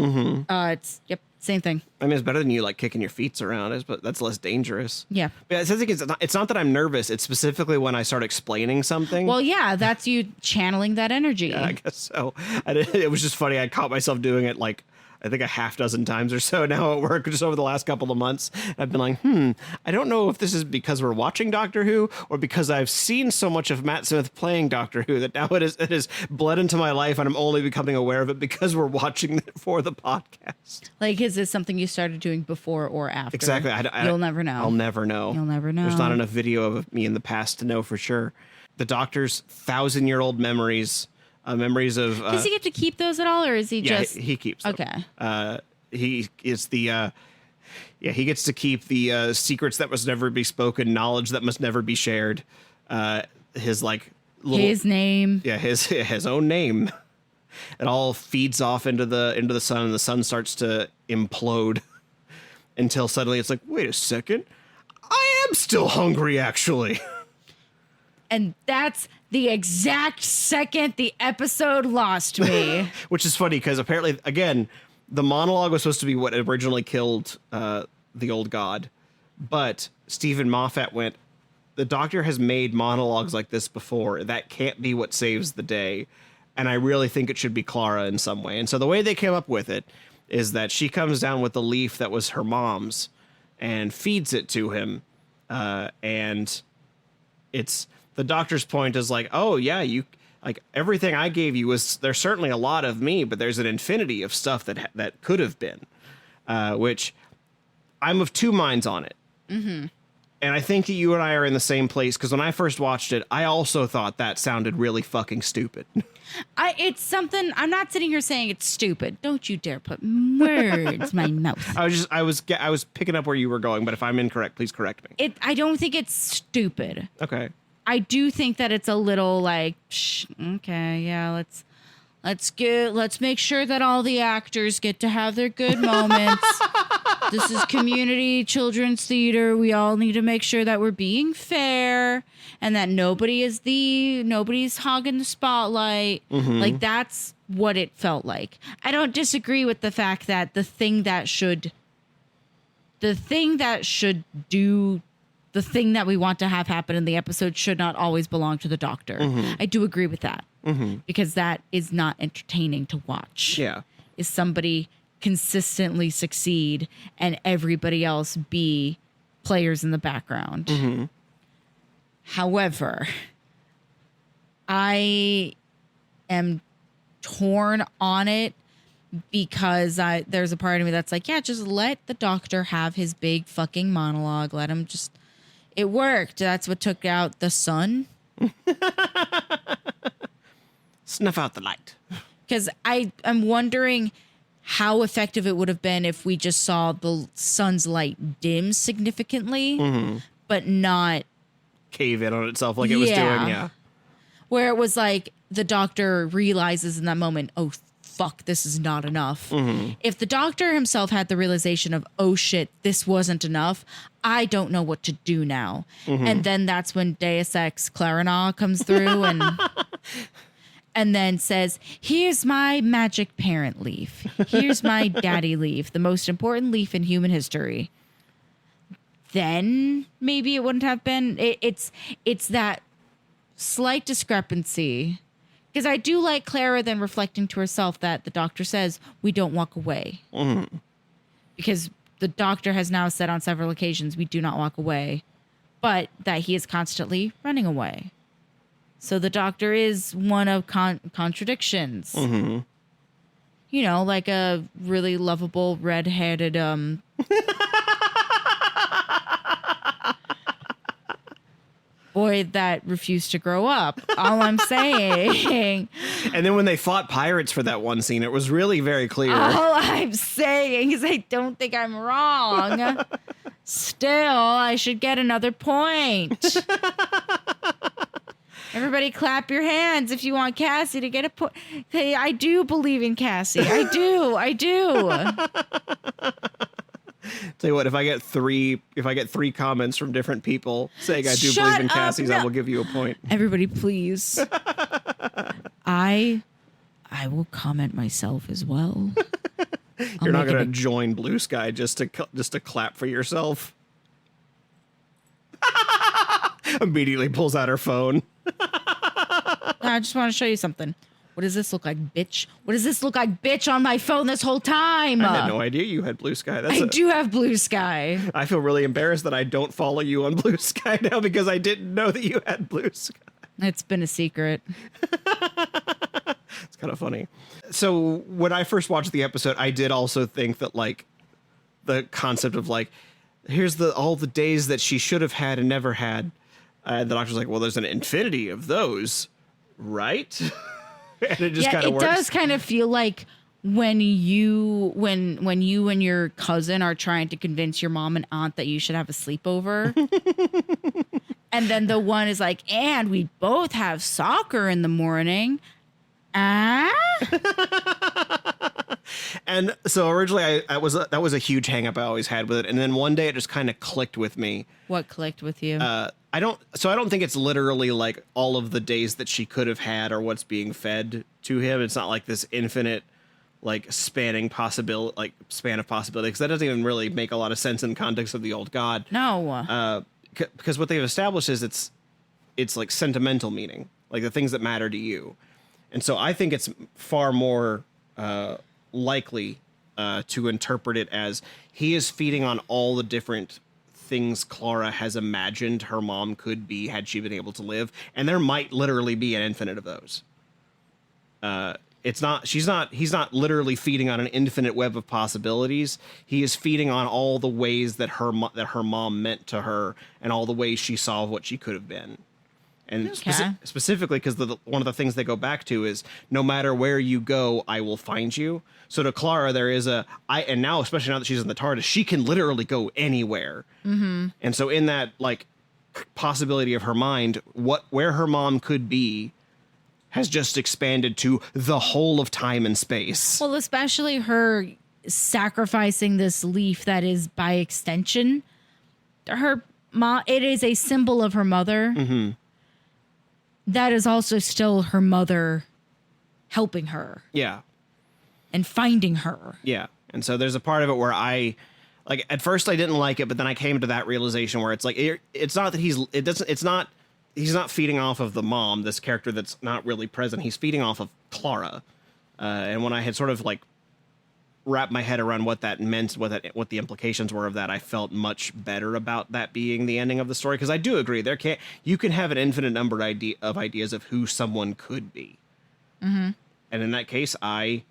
it's same thing. I mean, it's better than you like kicking your feet around, but that's less dangerous. Yeah. But I think it's not that I'm nervous. It's specifically when I start explaining something. Well, yeah, that's you channeling that energy. Yeah, I guess so. It was just funny. I caught myself doing it like, I think a half dozen times or so now at work just over the last couple of months. I've been like, I don't know if this is because we're watching Doctor Who or because I've seen so much of Matt Smith playing Doctor Who that now it has bled into my life and I'm only becoming aware of it because we're watching it for the podcast. Like, is this something you started doing before or after? Exactly. You'll never know. I'll never know. You'll never know. There's not enough video of me in the past to know for sure. The Doctor's 1,000-year-old memories of does he get to keep those at all, or is he just he keeps them. Okay. He gets to keep the secrets that must never be spoken, knowledge that must never be shared, his like little, his name, his own name. It all feeds off into the sun, and the sun starts to implode until suddenly it's like, wait a second, I am still hungry actually. And that's the exact second the episode lost me. Which is funny because apparently, again, the monologue was supposed to be what originally killed the old god. But Stephen Moffat went, the Doctor has made monologues like this before. That can't be what saves the day. And I really think it should be Clara in some way. And so the way they came up with it is that she comes down with the leaf that was her mom's and feeds it to him. And it's... The Doctor's point is like, oh yeah, like everything I gave you was, there's certainly a lot of me, but there's an infinity of stuff that could have been, which I'm of two minds on it. Mm-hmm. And I think that you and I are in the same place, because when I first watched it, I also thought that sounded really fucking stupid. It's something, I'm not sitting here saying it's stupid. Don't you dare put words in my mouth. I was picking up where you were going, but if I'm incorrect, please correct me. I don't think it's stupid. Okay. I do think that it's a little like, okay, yeah, let's make sure that all the actors get to have their good moments. This is community children's theater. We all need to make sure that we're being fair and that nobody's hogging the spotlight. Mm-hmm. Like, that's what it felt like. I don't disagree with the fact that the thing that we want to have happen in the episode should not always belong to the Doctor. Mm-hmm. I do agree with that. Mm-hmm. Because that is not entertaining to watch. Yeah. Is somebody consistently succeed and everybody else be players in the background. Mm-hmm. However, I am torn on it because there's a part of me that's like, yeah, just let the Doctor have his big fucking monologue. Let him just, it worked. That's what took out the sun. Snuff out the light. Because I'm wondering how effective it would have been if we just saw the sun's light dim significantly, mm-hmm. but not cave in on itself like it was doing. Yeah. Where it was like the Doctor realizes in that moment, oh, fuck, this is not enough. Mm-hmm. If the Doctor himself had the realization of, oh shit, this wasn't enough, I don't know what to do now. Mm-hmm. And then that's when Deus Ex Clarina comes through and then says, here's my magic parent leaf. Here's my daddy leaf, the most important leaf in human history. Then maybe it wouldn't have been. It's that slight discrepancy. Because I do like Clara then reflecting to herself that the Doctor says, we don't walk away. Mm-hmm. Because the Doctor has now said on several occasions, we do not walk away. But that he is constantly running away. So the Doctor is one of contradictions. Mm-hmm. You know, like a really lovable, red-headed, boy that refused to grow up. All I'm saying. And then when they fought pirates for that one scene, it was really very clear. All I'm saying is I don't think I'm wrong. Still, I should get another point. Everybody clap your hands if you want Cassie to get a point. Hey, I do believe in Cassie. I do. Tell you what, if I get three comments from different people saying I do believe in Cassie's, no. I will give you a point. Everybody, please. I will comment myself as well. You're not going to join Blue Sky just to clap for yourself. Immediately pulls out her phone. I just want to show you something. What does this look like, bitch? What does this look like, bitch, on my phone this whole time? I had no idea you had Blue Sky. I do have Blue Sky. I feel really embarrassed that I don't follow you on Blue Sky now because I didn't know that you had Blue Sky. It's been a secret. It's kind of funny. So when I first watched the episode, I did also think that, like, the concept of, like, here's all the days that she should have had and never had. The Doctor's like, well, there's an infinity of those, right? And it just kind of works. It does kind of feel like when you and your cousin are trying to convince your mom and aunt that you should have a sleepover. And then the one is like, and we both have soccer in the morning. And so originally that was a huge hang up I always had with it. And then one day it just kind of clicked with me. What clicked with you? I don't think it's literally like all of the days that she could have had or what's being fed to him. It's not like this infinite, like, span of possibility, because that doesn't even really make a lot of sense in the context of the old god. No. Because what they've established is it's like sentimental meaning, like the things that matter to you. And so I think it's far more likely to interpret it as he is feeding on all the different things Clara has imagined her mom could be had she been able to live. And there might literally be an infinite of those. he's not literally feeding on an infinite web of possibilities. He is feeding on all the ways that her mom meant to her and all the ways she saw what she could have been. And specifically because one of the things they go back to is no matter where you go, I will find you. So to Clara, there is and now, especially now that she's in the TARDIS, she can literally go anywhere. Mm-hmm. And so in that like possibility of her mind, where her mom could be has just expanded to the whole of time and space. Well, especially her sacrificing this leaf that is by extension, her mom, it is a symbol of her mother. Mm-hmm. That is also still her mother helping her. Yeah. And finding her. Yeah. And so there's a part of it where like at first I didn't like it, but then I came to that realization where it's like, it's not that he's not feeding off of the mom, this character that's not really present. He's feeding off of Clara. And when I had sort of like wrapped my head around what that meant, what the implications were of that, I felt much better about that being the ending of the story. Because I do agree, you can have an infinite number of ideas of who someone could be. Mm-hmm. And in that case, I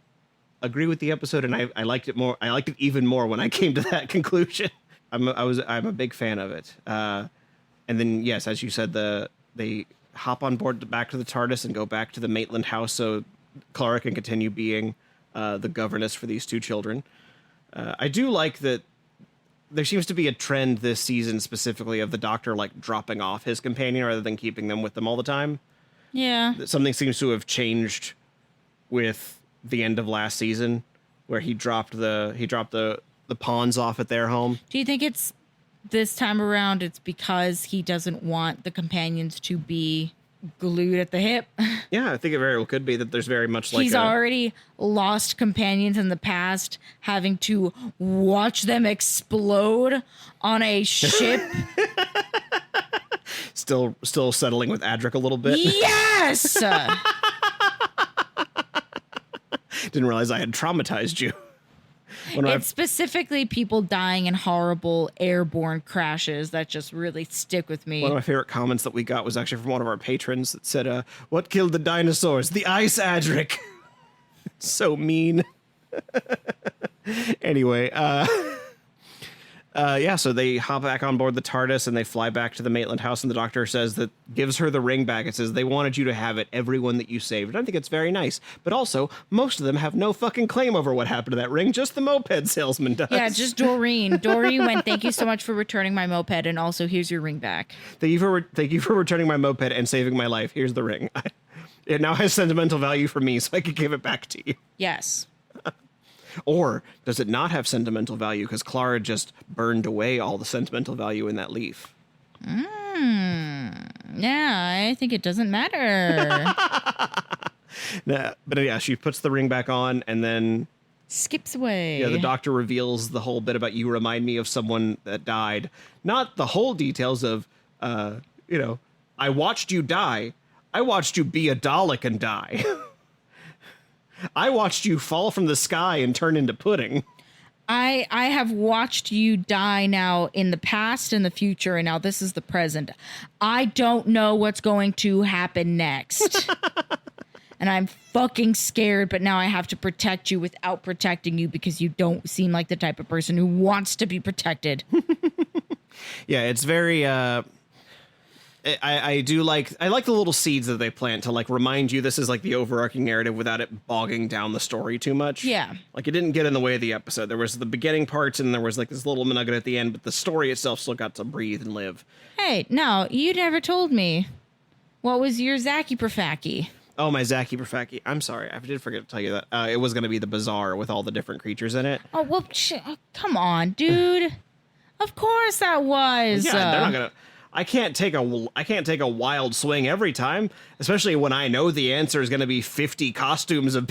agree with the episode, and I liked it more. I liked it even more when I came to that conclusion. I'm a big fan of it. And then, yes, as you said, they hop on board back to the TARDIS and go back to the Maitland house so Clara can continue being the governess for these two children. I do like that there seems to be a trend this season specifically of the Doctor like dropping off his companion rather than keeping them with them all the time. Yeah. Something seems to have changed with the end of last season where he dropped the pawns off at their home. Do you think it's this time around it's because he doesn't want the companions to be glued at the hip? Yeah, I think it very well could be that there's very much like he's already lost companions in the past, having to watch them explode on a ship. Still settling with Adric a little bit. Yes. Didn't realize I had traumatized you. It's specifically people dying in horrible airborne crashes that just really stick with me. One of my favorite comments that we got was actually from one of our patrons that said, what killed the dinosaurs? The ice, Adric. So mean. Anyway, so they hop back on board the TARDIS and they fly back to the Maitland house, and the Doctor gives her the ring back. It says, they wanted you to have it, everyone that you saved. And I think it's very nice. But also, most of them have no fucking claim over what happened to that ring. Just the moped salesman does. Yeah, just Doreen. Doreen went, thank you so much for returning my moped, and also here's your ring back. Thank you for returning my moped and saving my life. Here's the ring. It now has sentimental value for me, so I can give it back to you. Yes. Or does it not have sentimental value because Clara just burned away all the sentimental value in that leaf? Yeah, I think it doesn't matter. But yeah, she puts the ring back on and then skips away. Yeah, the Doctor reveals the whole bit about you remind me of someone that died. Not the whole details of, I watched you die. I watched you be a Dalek and die. I watched you fall from the sky and turn into pudding. I have watched you die now in the past and the future, and now this is the present. I don't know what's going to happen next. And I'm fucking scared, but now I have to protect you without protecting you because you don't seem like the type of person who wants to be protected. Yeah, it's very... I like the little seeds that they plant to like remind you this is like the overarching narrative without it bogging down the story too much. Yeah. Like it didn't get in the way of the episode. There was the beginning parts and there was like this little nugget at the end, but the story itself still got to breathe and live. Hey, no, you never told me. What was your Zaki Perfaki? Oh, my Zaki Perfaki. I'm sorry. I did forget to tell you that. It was going to be the bazaar with all the different creatures in it. Oh, well, come on, dude. Of course that was. Yeah, they're not going to... I can't take a wild swing every time, especially when I know the answer is going to be 50 costumes of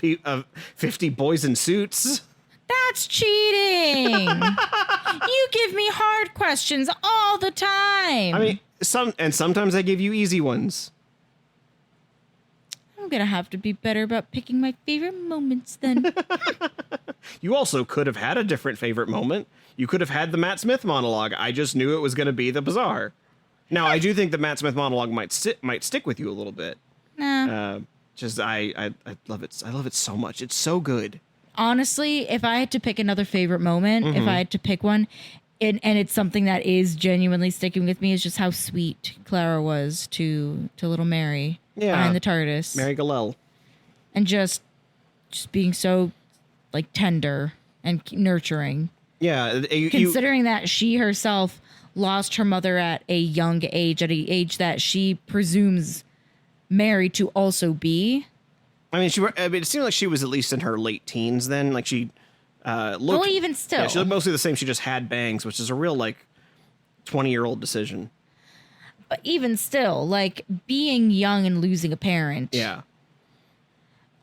50 boys in suits. That's cheating. You give me hard questions all the time. I mean, sometimes I give you easy ones. I'm going to have to be better about picking my favorite moments then. You also could have had a different favorite moment. You could have had the Matt Smith monologue. I just knew it was going to be the bazaar. Now, I do think the Matt Smith monologue might stick with you a little bit. Nah. Just I love it. I love it so much. It's so good. Honestly, if I had to pick another favorite moment, if I had to pick one, and it's something that is genuinely sticking with me, is just how sweet Clara was to little Mary behind the TARDIS. Mary Galel. And just being so like tender and nurturing. Yeah, Considering that she herself lost her mother at a young age, at an age that she presumes Mary to also be. I mean, it seemed like she was at least in her late teens then. Like she looked. Well, even still, Yeah, she looked mostly the same. She just had bangs, which is a real 20-year-old decision. But even still, like being young and losing a parent. Yeah.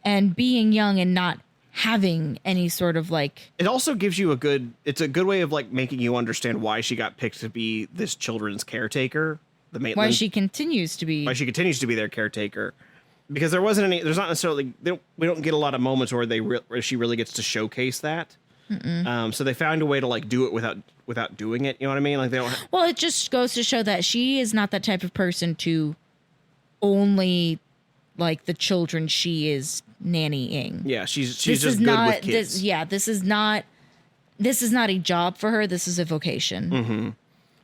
And being young and not having any sort of It also gives you it's a good way of making you understand why she got picked to be this children's caretaker. Why she continues to be their caretaker. Because there's not necessarily, we don't get a lot of moments where she really gets to showcase that. So they found a way to do it without doing it. You know what I mean? They don't. Well, it just goes to show that she is not that type of person to only the children she is nannying. Yeah, she's just good with kids. This is not a job for her. This is a vocation. Mm-hmm.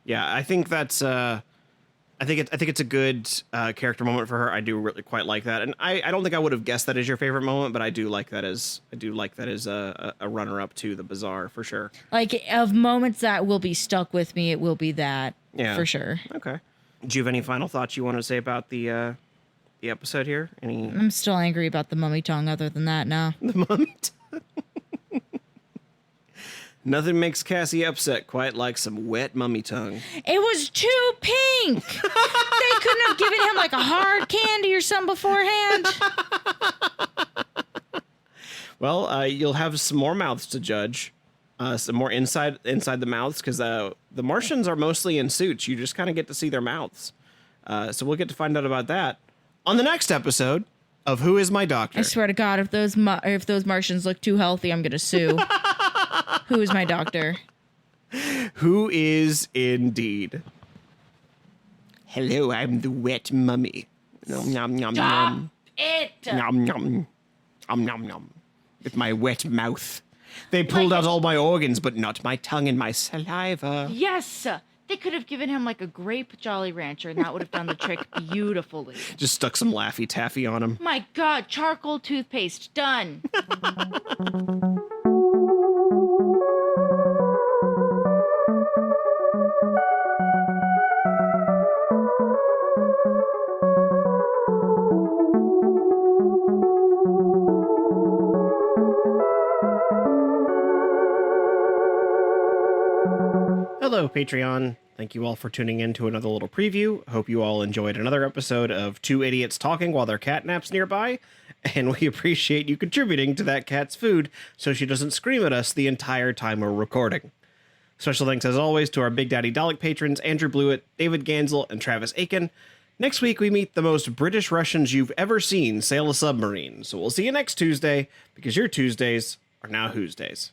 Yeah, I think that's. I think it's a good character moment for her. I do really quite like that, and I don't think I would have guessed that as your favorite moment, but I do like that as a runner up to the Bazaar for sure. Of moments that will be stuck with me, it will be that for sure. Okay. Do you have any final thoughts you want to say about the episode here? I'm still angry about the mummy tongue. Other than that, no. The mummy tongue. Nothing makes Cassie upset quite like some wet mummy tongue. It was too pink. They couldn't have given him a hard candy or something beforehand. Well, you'll have some more mouths to judge. Some more inside the mouths, because the Martians are mostly in suits. You just kind of get to see their mouths. So we'll get to find out about that on the next episode of Who Is My Doctor? I swear to God, if those Martians look too healthy, I'm gonna sue. Who is my doctor? Who is indeed? Hello, I'm the wet mummy. Nom nom nom nom. It. Nom nom. Nom nom nom. With my wet mouth. They pulled out all my organs, but not my tongue and my saliva. Yes. They could have given him a grape Jolly Rancher, and that would have done the trick beautifully. Just stuck some Laffy Taffy on him. My God, charcoal toothpaste, done. Hello, Patreon. Thank you all for tuning in to another little preview. Hope you all enjoyed another episode of two idiots talking while their cat naps nearby. And we appreciate you contributing to that cat's food so she doesn't scream at us the entire time we're recording. Special thanks, as always, to our Big Daddy Dalek patrons, Andrew Blewett, David Gansel, and Travis Aiken. Next week, we meet the most British Russians you've ever seen sail a submarine. So we'll see you next Tuesday, because your Tuesdays are now Who's Days.